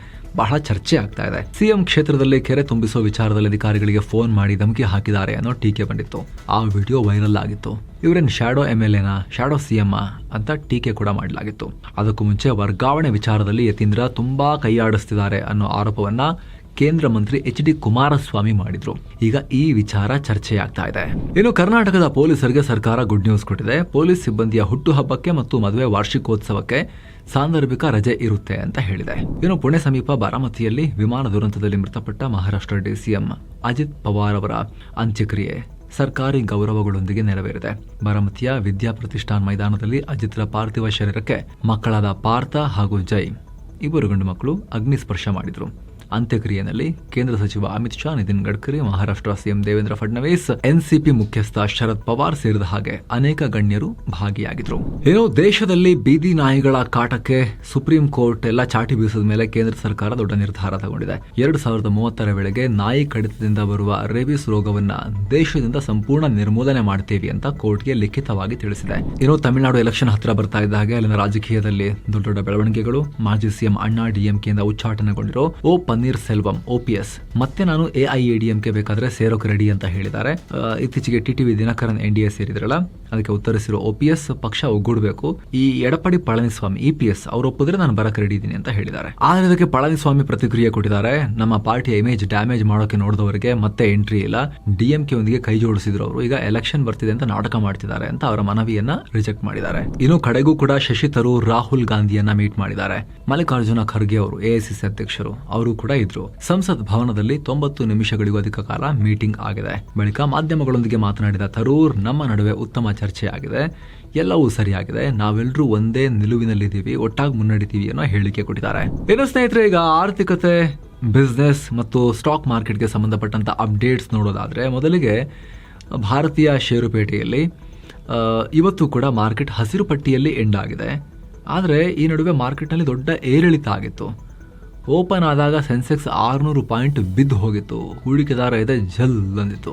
ಬಹಳ ಚರ್ಚೆ ಆಗ್ತಾ ಇದೆ. ಸಿಎಂ ಕ್ಷೇತ್ರದಲ್ಲಿ ಕೆರೆ ತುಂಬಿಸೋ ವಿಚಾರದಲ್ಲಿ ಅಧಿಕಾರಿಗಳಿಗೆ ಫೋನ್ ಮಾಡಿ ಧಮಕಿ ಹಾಕಿದ್ದಾರೆ ಅನ್ನೋ ಟೀಕೆ ಬಂದಿತ್ತು. ಆ ವಿಡಿಯೋ ವೈರಲ್ ಆಗಿತ್ತು. ಇವರೇನು ಶ್ಯಾಡೋ MLAನ, ಶ್ಯಾಡೋ ಸಿಎಂ ಅಂತ ಟೀಕೆ ಕೂಡ ಮಾಡಲಾಗಿತ್ತು. ಅದಕ್ಕೂ ಮುಂಚೆ ವರ್ಗಾವಣೆ ವಿಚಾರದಲ್ಲಿ ಯತೀಂದ್ರ ತುಂಬಾ ಕೈಯಾಡಿಸ್ತಿದ್ದಾರೆ ಅನ್ನೋ ಆರೋಪವನ್ನ ಕೇಂದ್ರ ಮಂತ್ರಿ HD ಕುಮಾರಸ್ವಾಮಿ ಮಾಡಿದ್ರು. ಈಗ ಈ ವಿಚಾರ ಚರ್ಚೆಯಾಗ್ತಾ ಇದೆ. ಇನ್ನು ಕರ್ನಾಟಕದ ಪೊಲೀಸರಿಗೆ ಸರ್ಕಾರ ಗುಡ್ ನ್ಯೂಸ್ ಕೊಟ್ಟಿದೆ. ಪೊಲೀಸ್ ಸಿಬ್ಬಂದಿಯ ಹುಟ್ಟುಹಬ್ಬಕ್ಕೆ ಮತ್ತು ಮದುವೆ ವಾರ್ಷಿಕೋತ್ಸವಕ್ಕೆ ಸಾಂದರ್ಭಿಕ ರಜೆ ಇರುತ್ತೆ ಅಂತ ಹೇಳಿದೆ. ಇನ್ನು ಪುಣೆ ಸಮೀಪ ಬಾರಾಮತಿಯಲ್ಲಿ ವಿಮಾನ ದುರಂತದಲ್ಲಿ ಮೃತಪಟ್ಟ ಮಹಾರಾಷ್ಟ್ರ DCM ಅಜಿತ್ ಪವಾರ್ ಅವರ ಅಂತ್ಯಕ್ರಿಯೆ ಸರ್ಕಾರಿ ಗೌರವಗಳೊಂದಿಗೆ ನೆರವೇರಿದೆ. ಬಾರಾಮತಿಯ ವಿದ್ಯಾ ಪ್ರತಿಷ್ಠಾನ್ ಮೈದಾನದಲ್ಲಿ ಅಜಿತ್ರ ಪಾರ್ಥಿವ ಶರೀರಕ್ಕೆ ಮಕ್ಕಳಾದ ಪಾರ್ಥ ಹಾಗೂ ಜೈ ಇಬ್ಬರು ಗಂಡು ಮಕ್ಕಳು ಅಗ್ನಿ ಸ್ಪರ್ಶ ಮಾಡಿದ್ರು. ಅಂತ್ಯಕ್ರಿಯೆಯಲ್ಲಿ ಕೇಂದ್ರ ಸಚಿವ ಅಮಿತ್ ಶಾ, ನಿತಿನ್ ಗಡ್ಕರಿ, ಮಹಾರಾಷ್ಟ್ರ ಸಿಎಂ ದೇವೇಂದ್ರ ಫಡ್ನವೀಸ್, NCP ಮುಖ್ಯಸ್ಥ ಶರದ್ ಪವಾರ್ ಸೇರಿದ ಹಾಗೆ ಅನೇಕ ಗಣ್ಯರು ಭಾಗಿಯಾಗಿದ್ರು. ಏನೋ ದೇಶದಲ್ಲಿ ಬೀದಿ ನಾಯಿಗಳ ಕಾಟಕ್ಕೆ ಸುಪ್ರೀಂ ಕೋರ್ಟ್ ಎಲ್ಲ ಚಾಟಿ ಬೀಸಿದ ಮೇಲೆ ಕೇಂದ್ರ ಸರ್ಕಾರ ದೊಡ್ಡ ನಿರ್ಧಾರ ತಗೊಂಡಿದೆ. 2030ರ ವೇಳೆಗೆ ನಾಯಿ ಕಡಿತದಿಂದ ಬರುವ ರೇಬಿಸ್ ರೋಗವನ್ನ ದೇಶದಿಂದ ಸಂಪೂರ್ಣ ನಿರ್ಮೂಲನೆ ಮಾಡ್ತೀವಿ ಅಂತ ಕೋರ್ಟ್ಗೆ ಲಿಖಿತವಾಗಿ ತಿಳಿಸಿದೆ. ಇನ್ನು ತಮಿಳುನಾಡು ಎಲೆಕ್ಷನ್ ಹತ್ರ ಬರ್ತಾ ಇದ್ದ ಹಾಗೆ ಅಲ್ಲಿನ ರಾಜಕೀಯದಲ್ಲಿ ದೊಡ್ಡ ದೊಡ್ಡ ಬೆಳವಣಿಗೆಗಳು. ಮಾಜಿ ಸಿಎಂ ಅಣ್ಣಾ DMKಯಿಂದ ಉಚ್ಚಾಟನೆಗೊಂಡಿರೋ ಪನ್ನೀರ್ ಸೆಲ್ವಂ OPS ಮತ್ತೆ ನಾನು AIADMK ಬೇಕಾದ್ರೆ ಸೇರೋಕೆ ರೆಡಿ ಅಂತ ಹೇಳಿದ್ದಾರೆ. ಇತ್ತೀಚೆಗೆ TTV ದಿನಕರನ್ NDA ಸೇರಿದ್ರಲ್ಲ, ಅದಕ್ಕೆ ಉತ್ತರಿಸಿರೋ OPS ಪಕ್ಷ ಒಗ್ಗೂಡಬೇಕು, ಈ ಎಡಪಡಿ ಪಳನಿಸ್ವಾಮಿ EPS ಅವ್ರು ಒಪ್ಪಿದ್ರೆ ನಾನು ಬರಕ್ಕೆ ರೆಡಿ ಇದ್ದೀನಿ ಅಂತ ಹೇಳಿದ್ದಾರೆ. ಆದ್ರೆ ಇದಕ್ಕೆ ಪಳನಿಸ್ವಾಮಿ ಪ್ರತಿಕ್ರಿಯೆ ಕೊಟ್ಟಿದ್ದಾರೆ. ನಮ್ಮ ಪಾರ್ಟಿಯ ಇಮೇಜ್ ಡ್ಯಾಮೇಜ್ ಮಾಡೋಕೆ ನೋಡಿದವರಿಗೆ ಮತ್ತೆ ಎಂಟ್ರಿ ಇಲ್ಲ. DMK ಒಂದಿಗೆ ಕೈ ಜೋಡಿಸಿದ್ರು ಅವರು, ಈಗ ಎಲೆಕ್ಷನ್ ಬರ್ತಿದೆ ಅಂತ ನಾಟಕ ಮಾಡ್ತಿದ್ದಾರೆ ಅಂತ ಅವರ ಮನವಿಯನ್ನ ರಿಜೆಕ್ಟ್ ಮಾಡಿದ್ದಾರೆ. ಇನ್ನು ಕಡೆಗೂ ಕೂಡ ಶಶಿ ತರೂರ್ ರಾಹುಲ್ ಗಾಂಧಿಯನ್ನ ಮೀಟ್ ಮಾಡಿದ್ದಾರೆ. ಮಲ್ಲಿಕಾರ್ಜುನ ಖರ್ಗೆ ಅವರು AICC ಅಧ್ಯಕ್ಷರು ಅವರು ಕೂಡ ಇದ್ರು. ಸಂಸತ್ ಭವನದಲ್ಲಿ 90 ನಿಮಿಷಗಳಿಗೂ ಅಧಿಕ ಕಾಲ ಮೀಟಿಂಗ್ ಆಗಿದೆ. ಬಳಿಕ ಮಾಧ್ಯಮಗಳೊಂದಿಗೆ ಮಾತನಾಡಿದ ತರೂರ್, ನಮ್ಮ ನಡುವೆ ಉತ್ತಮ ಚರ್ಚೆ ಆಗಿದೆ, ಎಲ್ಲವೂ ಸರಿಯಾಗಿದೆ, ನಾವೆಲ್ಲರೂ ಒಂದೇ ನಿಲುವಿನಲ್ಲಿದ್ದೀವಿ, ಒಟ್ಟಾಗಿ ಮುನ್ನಡೆತೀವಿ ಅನ್ನೋ ಹೇಳಿಕೆ ಕೊಟ್ಟಿದ್ದಾರೆ. ಏನು ಸ್ನೇಹಿತರೆ, ಈಗ ಆರ್ಥಿಕತೆ, ಬಿಸ್ನೆಸ್ ಮತ್ತು ಸ್ಟಾಕ್ ಮಾರ್ಕೆಟ್ಗೆ ಸಂಬಂಧಪಟ್ಟಂತ ಅಪ್ಡೇಟ್ಸ್ ನೋಡೋದಾದ್ರೆ, ಮೊದಲಿಗೆ ಭಾರತೀಯ ಷೇರುಪೇಟೆಯಲ್ಲಿ ಇವತ್ತು ಕೂಡ ಮಾರ್ಕೆಟ್ ಹಸಿರು ಪಟ್ಟಿಯಲ್ಲಿ ಎಂಡ್ ಆಗಿದೆ. ಆದರೆ ಈ ನಡುವೆ ಮಾರ್ಕೆಟ್ನಲ್ಲಿ ದೊಡ್ಡ ಏರಿಳಿತ ಆಗಿತ್ತು. ಓಪನ್ ಆದಾಗ ಸೆನ್ಸೆಕ್ಸ್ 600 ಪಾಯಿಂಟ್ ಬಿದ್ದು ಹೋಗಿತ್ತು. ಹೂಡಿಕೆದಾರ ಇದೆ ಜಲ್ ಅಂದಿತ್ತು.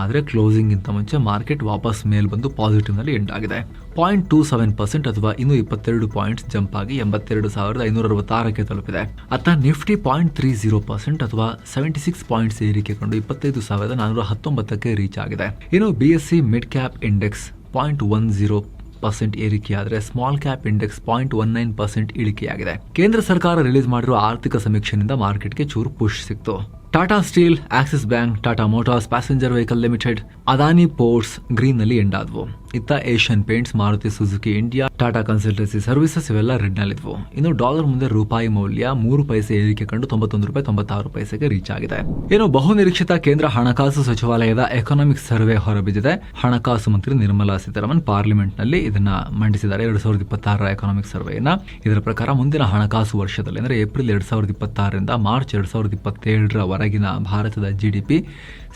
ಆದರೆ ಕ್ಲೋಸಿಂಗ್ಗಿಂತ ಮುಂಚೆ ಮಾರ್ಕೆಟ್ ವಾಪಸ್ ಮೇಲ್ ಬಂದು ಪಾಸಿಟಿವ್ನಲ್ಲಿ ಎಂಡ್ ಆಗಿದೆ. 0.27% ಅಥವಾ 22 ಪಾಯಿಂಟ್ಸ್ ಜಂಪ್ ಆಗಿ 82,566ಕ್ಕೆ ತಲುಪಿದೆ. ಅತ್ತ ನಿಫ್ಟಿ 0.30% ಅಥವಾ 76 ಪಾಯಿಂಟ್ಸ್ ಏರಿಕೆ ಕಂಡು 25,419ಕ್ಕೆ ರೀಚ್ ಆಗಿದೆ. ಇನ್ನು BSE ಮಿಡ್ ಕ್ಯಾಪ್ ಇಂಡೆಕ್ಸ್ 0.10% ಏರಿಕೆಯಾದರೆ ಸ್ಮಾಲ್ ಕ್ಯಾಪ್ ಇಂಡೆಕ್ಸ್ 0.19% ಇಳಿಕೆಯಾಗಿದೆ. ಕೇಂದ್ರ ಸರ್ಕಾರ ರಿಲೀಸ್ ಮಾಡಿರುವ ಆರ್ಥಿಕ ಸಮೀಕ್ಷೆಯಿಂದ ಮಾರ್ಕೆಟ್ಗೆ ಚೂರು ಪುಷ್ ಸಿಕ್ತು. Tata steel, axis bank, Tata motors, passenger vehicle limited, Adani ports green ನಲ್ಲಿ ಎಂಡ್ ಆದವು. ಇತ್ತ Asian paints, Maruti Suzuki India, Tata consultancy services ಇವೆಲ್ಲ ರೆಡ್ ನಲ್ಲಿದ್ವು. ಇನ್ನು ಡಾಲರ್ ಮುಂದೆ ರೂಪಾಯಿ ಮೌಲ್ಯ 3 ಪೈಸೆ ಏರಿಕೆ ಕಂಡು 91 ರೂಪಾಯಿ 96 ಪೈಸೆಗೆ ರೀಚ್ ಆಗಿದೆ. ಇನ್ನು ಬಹುನಿರೀಕ್ಷಿತ ಕೇಂದ್ರ ಹಣಕಾಸು ಸಚಿವಾಲಯದ ಎಕನಾಮಿಕ್ ಸರ್ವೆ ಹೊರಬಿದ್ದಿದೆ. ಹಣಕಾಸು ಮಂತ್ರಿ ನಿರ್ಮಲಾ ಸೀತಾರಾಮನ್ ಪಾರ್ಲಿಮೆಂಟ್ ನಲ್ಲಿ ಇದನ್ನ ಮಂಡಿಸಿದ್ದಾರೆ. 2026ರ ಎಕನಾಮಿಕ್ ಸರ್ವೆಯನ್ನ. ಇದರ ಪ್ರಕಾರ ಮುಂದಿನ ಹಣಕಾಸು ವರ್ಷದಲ್ಲಿ ಅಂದರೆ ಏಪ್ರಿಲ್ 2026ರಿಂದ ಮಾರ್ಚ್ 2027ರ ವರೆಗಿನ ಭಾರತದ GDP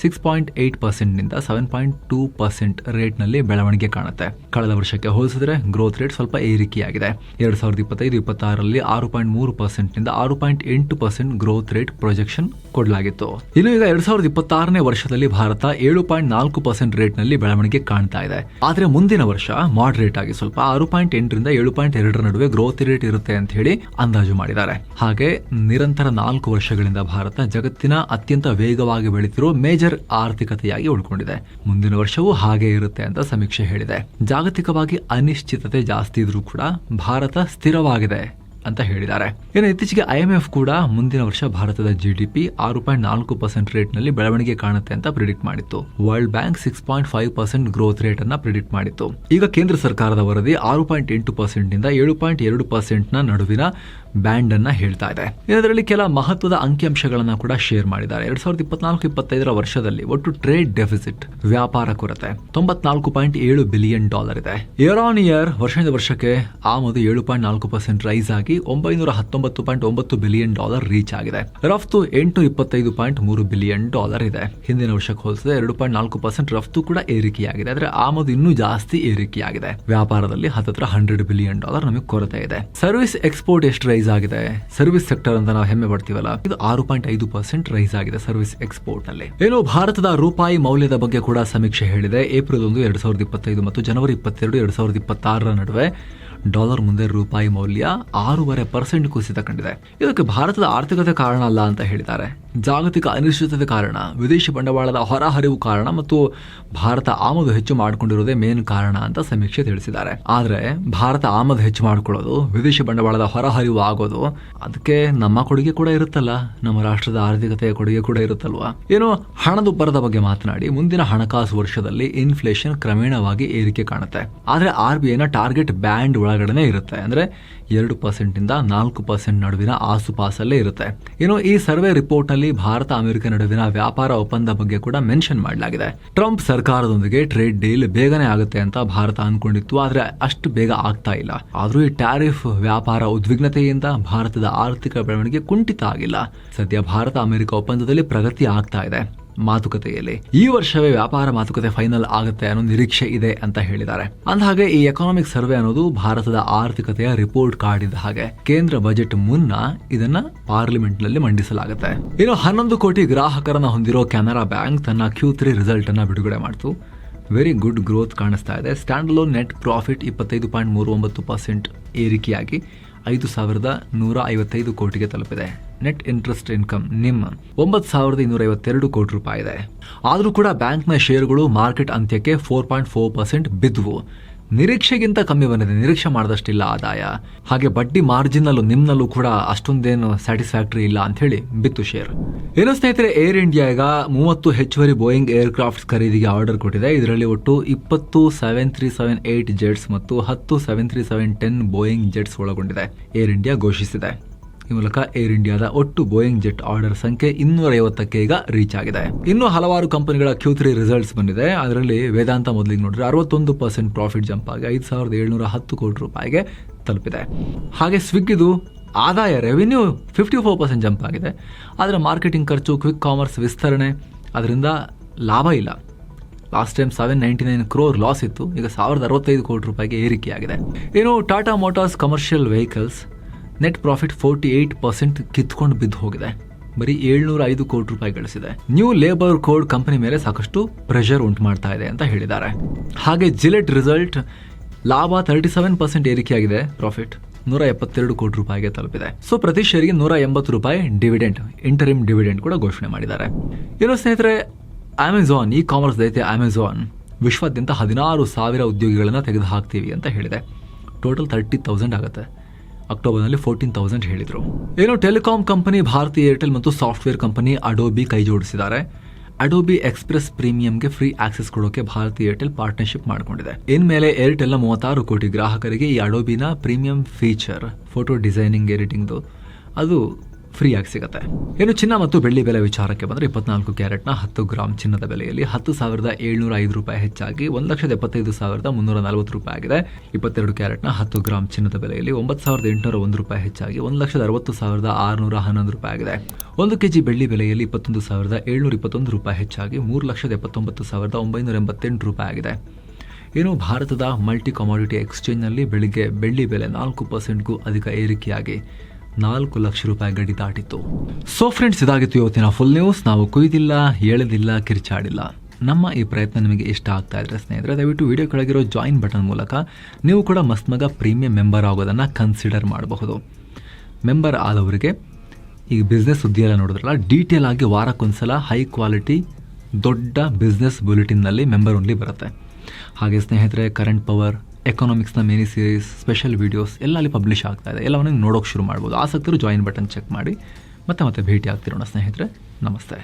6.8% ನಿಂದ 7.2% ರೇಟ್ನಲ್ಲಿ ಬೆಳವಣಿಗೆ ಕಾಣುತ್ತೆ. ಕಳೆದ ವರ್ಷಕ್ಕೆ ಹೋಲಿಸಿದ್ರೆ ಗ್ರೋತ್ ರೇಟ್ ಸ್ವಲ್ಪ ಏರಿಕೆಯಾಗಿದೆ. 2025-26ರಲ್ಲಿ 6.3% ನಿಂದ 6.8% ಗ್ರೋತ್ ರೇಟ್ ಪ್ರೊಜೆಕ್ಷನ್ ಕೊಡಲಾಗಿತ್ತು. ಇನ್ನು ಈಗ 2026ನೇ ವರ್ಷದಲ್ಲಿ ಭಾರತ 7.4% ರೇಟ್ನಲ್ಲಿ ಬೆಳವಣಿಗೆ ಕಾಣ್ತಾ ಇದೆ. ಆದ್ರೆ ಮುಂದಿನ ವರ್ಷ ಮಾಡರೇಟ್ ಆಗಿ ಸ್ವಲ್ಪ 6.8ರಿಂದ 7.2 ನಡುವೆ ಗ್ರೋತ್ ರೇಟ್ ಇರುತ್ತೆ ಅಂತ ಹೇಳಿ ಅಂದಾಜು ಮಾಡಿದ್ದಾರೆ. ಹಾಗೆ ನಿರಂತರ 4 ವರ್ಷಗಳಿಂದ ಭಾರತ ಜಗತ್ತಿನ ಅತ್ಯಂತ ವೇಗವಾಗಿ ಬೆಳೆತಿರೋ ಮೇಜರ್ ಆರ್ಥಿಕತೆಯಾಗಿ ಉಳ್ಕೊಂಡಿದೆ. ಮುಂದಿನ ವರ್ಷವೂ ಹಾಗೆ ಇರುತ್ತೆ ಅಂತ ಸಮೀಕ್ಷೆ ಹೇಳಿದೆ. ಜಾಗತಿಕವಾಗಿ ಅನಿಶ್ಚಿತತೆ ಜಾಸ್ತಿ ಇದ್ರೂ ಕೂಡ ಭಾರತ ಸ್ಥಿರವಾಗಿದೆ ಅಂತ ಹೇಳಿದ್ದಾರೆ. ಇನ್ನು ಇತ್ತೀಚೆಗೆ IMF ಕೂಡ ಮುಂದಿನ ವರ್ಷ ಭಾರತದ GDP 6.4% ರೇಟ್ ನಲ್ಲಿ ಬೆಳವಣಿಗೆ ಕಾಣುತ್ತೆ ಅಂತ ಪ್ರಿಡಿಕ್ಟ್ ಮಾಡಿತ್ತು. ವರ್ಲ್ಡ್ ಬ್ಯಾಂಕ್ 6.5% ಗ್ರೋತ್ ರೇಟ್ ಅನ್ನ ಪ್ರಿಡಿಕ್ಟ್ ಮಾಡಿತ್ತು. ಈಗ ಕೇಂದ್ರ ಸರ್ಕಾರದ ವರದಿ 6.8% ನಿಂದ 7.2% ನ ನಡುವಿನ ಬ್ಯಾಂಡ್ ಅನ್ನ ಹೇಳ್ತಾ ಇದೆ. ಇದರಲ್ಲಿ ಕೆಲ ಮಹತ್ವದ ಅಂಕಿಅಂಶಗಳನ್ನ ಕೂಡ ಶೇರ್ ಮಾಡಿದ್ದಾರೆ. 2024-25ರ ವರ್ಷದಲ್ಲಿ ಒಟ್ಟು ಟ್ರೇಡ್ ಡೆಫಿಸಿಟ್ ವ್ಯಾಪಾರ ಕೊರತೆ $94.7 ಬಿಲಿಯನ್ ಇದೆ. ಇಯರ್ ಆನ್ ಇಯರ್ ವರ್ಷದಿಂದ ವರ್ಷಕ್ಕೆ ಆಮದು 7.4% ರೈಸ್ ಆಗಿ $919.9 ಬಿಲಿಯನ್ ರೀಚ್ ಆಗಿದೆ. ರಫ್ತು $825.3 ಬಿಲಿಯನ್ ಇದೆ. ಹಿಂದಿನ ವರ್ಷಕ್ಕೆ ಹೋಲಿಸಿದ್ರೆ 2.4% ರಫ್ತು ಕೂಡ ಏರಿಕೆಯಾಗಿದೆ. ಆದ್ರೆ ಆಮದು ಇನ್ನೂ ಜಾಸ್ತಿ ಏರಿಕೆಯಾಗಿದೆ. ವ್ಯಾಪಾರದಲ್ಲಿ ಹತ್ತತ್ರ $100 ಬಿಲಿಯನ್ ನಮಗೆ ಕೊರತೆ ಇದೆ. ಸರ್ವಿಸ್ ಎಕ್ಸ್ಪೋರ್ಟ್ ಎಷ್ಟು ರೈಸ್ ಆಗಿದೆ? ಸರ್ವಿಸ್ ಸೆಕ್ಟರ್ ಅಂತ ನಾವು ಹೆಮ್ಮೆ ಪಡ್ತೀವಲ್ಲ, ಇದು 6.5% ರೈಸ್ ಆಗಿದೆ ಸರ್ವಿಸ್ ಎಕ್ಸ್ಪೋರ್ಟ್ ನಲ್ಲಿ. ಏನು ಭಾರತದ ರೂಪಾಯಿ ಮೌಲ್ಯದ ಬಗ್ಗೆ ಕೂಡ ಸಮೀಕ್ಷೆ ಹೇಳಿದೆ. ಏಪ್ರಿಲ್ 1, 2025 ಮತ್ತು ಜನವರಿ 22, 2026ರ ನಡುವೆ ಡಾಲರ್ ಮುಂದೆ ರೂಪಾಯಿ ಮೌಲ್ಯ 6.5% ಕುಸಿತ ಕಂಡಿದೆ. ಇದಕ್ಕೆ ಭಾರತದ ಆರ್ಥಿಕತೆ ಕಾರಣ ಅಲ್ಲ ಅಂತ ಹೇಳಿದ್ದಾರೆ. ಜಾಗತಿಕ ಅನಿಶ್ಚಿತತೆ ಕಾರಣ, ವಿದೇಶಿ ಬಂಡವಾಳದ ಹೊರಹರಿವು ಕಾರಣ ಮತ್ತು ಭಾರತ ಆಮದು ಹೆಚ್ಚು ಮಾಡಿಕೊಂಡಿರೋದೇ ಮೇನ್ ಕಾರಣ ಅಂತ ಸಮೀಕ್ಷೆ ತಿಳಿಸಿದ್ದಾರೆ. ಆದ್ರೆ ಭಾರತ ಆಮದು ಹೆಚ್ಚು ಮಾಡಿಕೊಳ್ಳೋದು, ವಿದೇಶಿ ಬಂಡವಾಳದ ಹೊರಹರಿವು ಆಗೋದು, ಅದಕ್ಕೆ ನಮ್ಮ ಕೊಡುಗೆ ಕೂಡ ಇರುತ್ತಲ್ಲ, ನಮ್ಮ ರಾಷ್ಟ್ರದ ಆರ್ಥಿಕತೆಯ ಕೊಡುಗೆ ಕೂಡ ಇರುತ್ತಲ್ವಾ. ಏನು ಹಣದುಬ್ಬರದ ಬಗ್ಗೆ ಮಾತನಾಡಿ, ಮುಂದಿನ ಹಣಕಾಸು ವರ್ಷದಲ್ಲಿ ಇನ್ಫ್ಲೇಷನ್ ಕ್ರಮೇಣವಾಗಿ ಏರಿಕೆ ಕಾಣುತ್ತೆ. ಆದ್ರೆ RBIನ ಟಾರ್ಗೆಟ್ ಬ್ಯಾಂಡ್ ಒಳಗಡೆ ಇರುತ್ತೆ. ಅಂದ್ರೆ 2% ಇಂದ 4% ನಡುವಿನ ಆಸುಪಾಸಲ್ಲೇ ಇರುತ್ತೆ. ಇನ್ನು ಈ ಸರ್ವೆ ರಿಪೋರ್ಟ್ ನಲ್ಲಿ ಭಾರತ ಅಮೆರಿಕ ನಡುವಿನ ವ್ಯಾಪಾರ ಒಪ್ಪಂದ ಬಗ್ಗೆ ಕೂಡ ಮೆನ್ಷನ್ ಮಾಡಲಾಗಿದೆ. ಟ್ರಂಪ್ ಸರ್ಕಾರದೊಂದಿಗೆ ಟ್ರೇಡ್ ಡೀಲ್ ಬೇಗನೆ ಆಗುತ್ತೆ ಅಂತ ಭಾರತ ಅನ್ಕೊಂಡಿತ್ತು, ಆದ್ರೆ ಅಷ್ಟು ಬೇಗ ಆಗ್ತಾ ಇಲ್ಲ. ಆದ್ರೂ ಈ ಟ್ಯಾರಿಫ್ ವ್ಯಾಪಾರ ಉದ್ವಿಗ್ನತೆಯಿಂದ ಭಾರತದ ಆರ್ಥಿಕ ಬೆಳವಣಿಗೆ ಕುಂಠಿತ ಆಗಿಲ್ಲ. ಸದ್ಯ ಭಾರತ ಅಮೆರಿಕ ಒಪ್ಪಂದದಲ್ಲಿ ಪ್ರಗತಿ ಆಗ್ತಾ ಇದೆ. ಮಾತುಕತೆಯಲ್ಲಿ ಈ ವರ್ಷವೇ ವ್ಯಾಪಾರ ಮಾತುಕತೆ ಫೈನಲ್ ಆಗುತ್ತೆ ಅನ್ನೋ ನಿರೀಕ್ಷೆ ಇದೆ ಅಂತ ಹೇಳಿದ್ದಾರೆ. ಅಂದಹಾಗೆ ಈ ಎಕನಾಮಿಕ್ ಸರ್ವೆ ಅನ್ನೋದು ಭಾರತದ ಆರ್ಥಿಕತೆಯ ರಿಪೋರ್ಟ್ ಕಾರ್ಡ್ ಇದ್ದ ಹಾಗೆ. ಕೇಂದ್ರ ಬಜೆಟ್ ಮುನ್ನ ಇದನ್ನ ಪಾರ್ಲಿಮೆಂಟ್ ನಲ್ಲಿ ಮಂಡಿಸಲಾಗುತ್ತೆ. ಇನ್ನು 11 ಕೋಟಿ ಗ್ರಾಹಕರನ್ನ ಹೊಂದಿರೋ ಕೆನರಾ ಬ್ಯಾಂಕ್ ತನ್ನ Q3 ರಿಸಲ್ಟ್ ಅನ್ನ ಬಿಡುಗಡೆ ಮಾಡಿತು. ವೆರಿ ಗುಡ್ ಗ್ರೋತ್ ಕಾಣಿಸ್ತಾ ಇದೆ. ಸ್ಟ್ಯಾಂಡಲೋನ್ ನೆಟ್ ಪ್ರಾಫಿಟ್ 25.39% ಏರಿಕೆಯಾಗಿ 5,155 ಕೋಟಿಗೆ ತಲುಪಿದೆ. ನೆಟ್ ಇಂಟ್ರೆಸ್ಟ್ ಇನ್ಕಮ್ ನಿಮ್ 9,252 ಕೋಟಿ ರೂಪಾಯಿ ಇದೆ. ಆದರೂ ಕೂಡ ಬ್ಯಾಂಕ್ನ ಶೇರುಗಳು ಮಾರ್ಕೆಟ್ ಅಂತ್ಯಕ್ಕೆ 4.4% ಬಿದ್ದುವು. ನಿರೀಕ್ಷೆಗಿಂತ ಕಮ್ಮಿ ಬಂದಿದೆ. ನಿರೀಕ್ಷೆ ಮಾಡಿದಷ್ಟಿಲ್ಲ ಆದಾಯ. ಹಾಗೆ ಬಡ್ಡಿ ಮಾರ್ಜಿನ್ ನಿಮ್ನಲ್ಲೂ ಕೂಡ ಅಷ್ಟೊಂದೇನು ಸ್ಯಾಟಿಸ್ಫ್ಯಾಕ್ಟರಿ ಇಲ್ಲ ಅಂತ ಹೇಳಿ ಬಿತ್ತು ಶೇರ್. ಏನೋ ಸ್ನೇಹಿತರೆ, ಏರ್ ಇಂಡಿಯಾ ಈಗ 30 ಹೆಚ್ಚುವರಿ ಬೋಯಿಂಗ್ ಏರ್ಕ್ರಾಫ್ಟ್ ಖರೀದಿಗೆ ಆರ್ಡರ್ ಕೊಟ್ಟಿದೆ. ಇದರಲ್ಲಿ ಒಟ್ಟು 20 737-8 ಜೆಟ್ಸ್ ಮತ್ತು 10 737-10 ಬೋಯಿಂಗ್ ಜೆಟ್ಸ್ ಒಳಗೊಂಡಿದೆ. ಏರ್ ಇಂಡಿಯಾ ಘೋಷಿಸಿದೆ. ಈ ಮೂಲಕ ಏರ್ ಇಂಡಿಯಾದ ಒಟ್ಟು ಬೋಯಿಂಗ್ ಜೆಟ್ ಆರ್ಡರ್ ಸಂಖ್ಯೆ 250ಕ್ಕೆ ಈಗ ರೀಚ್ ಆಗಿದೆ. ಇನ್ನು ಹಲವಾರು ಕಂಪನಿಗಳ Q3 ರಿಸಲ್ಟ್ಸ್ ಬಂದಿದೆ. ಅದರಲ್ಲಿ ವೇದಾಂತ ಮೊದಲಿಗೆ ನೋಡಿದ್ರೆ 61% ಪ್ರಾಫಿಟ್ ಜಂಪ್ ಆಗಿ 5,710 ಕೋಟಿ ರೂಪಾಯಿಗೆ ತಲುಪಿದೆ. ಹಾಗೆ ಸ್ವಿಗ್ಗಿದು ಆದಾಯ ರೆವಿನ್ಯೂ 54% ಜಂಪ್ ಆಗಿದೆ. ಆದರೆ ಮಾರ್ಕೆಟಿಂಗ್ ಖರ್ಚು, ಕ್ವಿಕ್ ಕಾಮರ್ಸ್ ವಿಸ್ತರಣೆ, ಅದರಿಂದ ಲಾಭ ಇಲ್ಲ. ಲಾಸ್ಟ್ ಟೈಮ್ 799 ಕ್ರೋರ್ ಲಾಸ್ ಇತ್ತು. ಈಗ 1,065 ಕೋಟಿ ರೂಪಾಯಿಗೆ ಏರಿಕೆಯಾಗಿದೆ. ಇನ್ನು Tata motors commercial vehicles net profit 48% ಕಿತ್ಕೊಂಡು ಬಿದ್ದು ಹೋಗಿದೆ. ಬರೀ 705 ಕೋಟಿ ರೂಪಾಯಿ ಗಳಿಸಿದೆ. ನ್ಯೂ ಲೇಬರ್ ಕೋಡ್ ಕಂಪನಿ ಮೇಲೆ ಸಾಕಷ್ಟು ಪ್ರೆಷರ್ ಉಂಟು ಮಾಡ್ತಾ ಇದೆ ಅಂತ ಹೇಳಿದ್ದಾರೆ. ಹಾಗೆ ಜಿಲೆಟ್ ರಿಸಲ್ಟ್ ಲಾಭ 37% ಏರಿಕೆಯಾಗಿದೆ. ಪ್ರಾಫಿಟ್ 172 ಕೋಟಿ ರೂಪಾಯಿಗೆ ತಲುಪಿದೆ. ಸೊ ಪ್ರತಿ ಶೇರಿಗೆ 180 ರೂಪಾಯಿ ಡಿವಿಡೆಂಡ್, ಇಂಟರಿಮ್ ಡಿವಿಡೆಂಡ್ ಕೂಡ ಘೋಷಣೆ ಮಾಡಿದ್ದಾರೆ. ಇನ್ನು ಸ್ನೇಹಿತರೆ, ಅಮೆಜಾನ್ ಇ ಕಾಮರ್ಸ್ ದೈತ್ಯ ಅಮೆಜಾನ್ ವಿಶ್ವಾದ್ಯಂತ 16,000 ಉದ್ಯೋಗಿಗಳನ್ನ ತೆಗೆದು ಹಾಕ್ತೀವಿ ಅಂತ ಹೇಳಿದೆ. ಟೋಟಲ್ 30,000 ಆಗುತ್ತೆ. ಅಕ್ಟೋಬರ್ನಲ್ಲಿ 14,000 ಹೇಳಿದ್ರು. ಏನು ಟೆಲಿಕಾಂ ಕಂಪನಿ ಭಾರತಿ ಏರ್ಟೆಲ್ ಮತ್ತು ಸಾಫ್ಟ್ವೇರ್ ಕಂಪನಿ ಅಡೋಬಿ ಕೈ ಜೋಡಿಸಿದ್ದಾರೆ. ಅಡೋಬಿ ಎಕ್ಸ್ಪ್ರೆಸ್ ಪ್ರೀಮಿಯಂಗೆ ಫ್ರೀ ಆಕ್ಸೆಸ್ ಕೊಡೋಕೆ ಭಾರತಿ ಏರ್ಟೆಲ್ ಪಾರ್ಟ್ನರ್ಶಿಪ್ ಮಾಡಿಕೊಂಡಿದೆ. ಇನ್ಮೇಲೆ ಏರ್ಟೆಲ್ನ 36 ಕೋಟಿ ಗ್ರಾಹಕರಿಗೆ ಈ ಅಡೋಬಿನ ಪ್ರೀಮಿಯಂ ಫೀಚರ್, ಫೋಟೋ ಡಿಸೈನಿಂಗ್, ಎಡಿಟಿಂಗ್ದು ಅದು ಫ್ರೀಯಾಗಿ ಸಿಗುತ್ತೆ. ಇನ್ನು ಚಿನ್ನ ಮತ್ತು ಬೆಳ್ಳಿ ಬೆಲೆ ವಿಚಾರಕ್ಕೆ ಬಂದರೆ 24 ಕ್ಯಾರೆಟ್ನ 10 ಗ್ರಾಮ್ ಚಿನ್ನದ ಬೆಲೆಯಲ್ಲಿ 10,705 ರೂಪಾಯಿ ಹೆಚ್ಚಾಗಿ 1,75,340 ರೂಪಾಯಿ ಆಗಿದೆ. 22 ಕ್ಯಾರೆಟ್ನ 10 ಗ್ರಾಮ್ ಚಿನ್ನದ ಬೆಲೆಯಲ್ಲಿ 9,801 ರೂಪಾಯಿ ಹೆಚ್ಚಾಗಿ 1,60,611 ರೂಪಾಯಿ ಆಗಿದೆ. 1 ಕೆಜಿ ಬೆಳ್ಳಿ ಬೆಲೆಯಲ್ಲಿ 21,721 ರೂಪಾಯಿ ಹೆಚ್ಚಾಗಿ 3,79,988 ರೂಪಾಯಿ ಆಗಿದೆ. ಇನ್ನು ಭಾರತದ ಮಲ್ಟಿ ಕಮಾಡಿಟಿ ಎಕ್ಸ್ಚೇಂಜ್ನಲ್ಲಿ ಬೆಳಿಗ್ಗೆ ಬೆಳ್ಳಿ ಬೆಲೆ 4%ಗೂ ಅಧಿಕ ಏರಿಕೆಯಾಗಿ 4 ಲಕ್ಷ ರೂಪಾಯಿ ಗಡಿ ದಾಟಿತ್ತು. ಸೊ ಫ್ರೆಂಡ್ಸ್, ಇದಾಗಿತ್ತು ಇವತ್ತಿನ ಫುಲ್ ನ್ಯೂಸ್. ನಾವು ಕುಯ್ದಿಲ್ಲ, ಎಳೆದಿಲ್ಲ, ಕಿರ್ಚಾಡಿಲ್ಲ. ನಮ್ಮ ಈ ಪ್ರಯತ್ನ ನಿಮಗೆ ಇಷ್ಟ ಆಗ್ತಾ ಇದ್ರೆ ಸ್ನೇಹಿತರೆ, ದಯವಿಟ್ಟು ವಿಡಿಯೋ ಕೆಳಗಿರೋ ಜಾಯಿನ್ ಬಟನ್ ಮೂಲಕ ನೀವು ಕೂಡ ಮಸ್ತ್ ಮಗ ಪ್ರೀಮಿಯಂ ಮೆಂಬರ್ ಆಗೋದನ್ನು ಕನ್ಸಿಡರ್ ಮಾಡಬಹುದು. ಮೆಂಬರ್ ಆದವರಿಗೆ ಈಗ ಬಿಸ್ನೆಸ್ ಸುದ್ದಿ ಎಲ್ಲ ನೋಡಿದ್ರಲ್ಲ, ಡೀಟೇಲ್ ಆಗಿ ವಾರಕ್ಕೊಂದ್ಸಲ ಹೈ ಕ್ವಾಲಿಟಿ ದೊಡ್ಡ ಬಿಸ್ನೆಸ್ ಬುಲೆಟಿನ್ನಲ್ಲಿ ಮೆಂಬರ್ ಓನ್ಲಿ ಬರುತ್ತೆ. ಹಾಗೆ ಸ್ನೇಹಿತರೆ, ಕರೆಂಟ್ ಪವರ್, ಎಕನಾಮಿಕ್ಸ್ನ ಮಿನಿ ಸೀರೀಸ್, ಸ್ಪೆಷಲ್ ವೀಡಿಯೋಸ್ ಎಲ್ಲ ಅಲ್ಲಿ ಪಬ್ಲಿಷ್ ಆಗ್ತಾ ಇದೆ. ಎಲ್ಲವನ್ನು ನೋಡೋಕೆ ಶುರು ಮಾಡ್ಬೋದು. ಆಸಕ್ತರು ಜಾಯಿನ್ ಬಟನ್ ಚೆಕ್ ಮಾಡಿ. ಮತ್ತೆ ಭೇಟಿ ಆಗ್ತಿರೋಣ ಸ್ನೇಹಿತರೆ. ನಮಸ್ತೆ.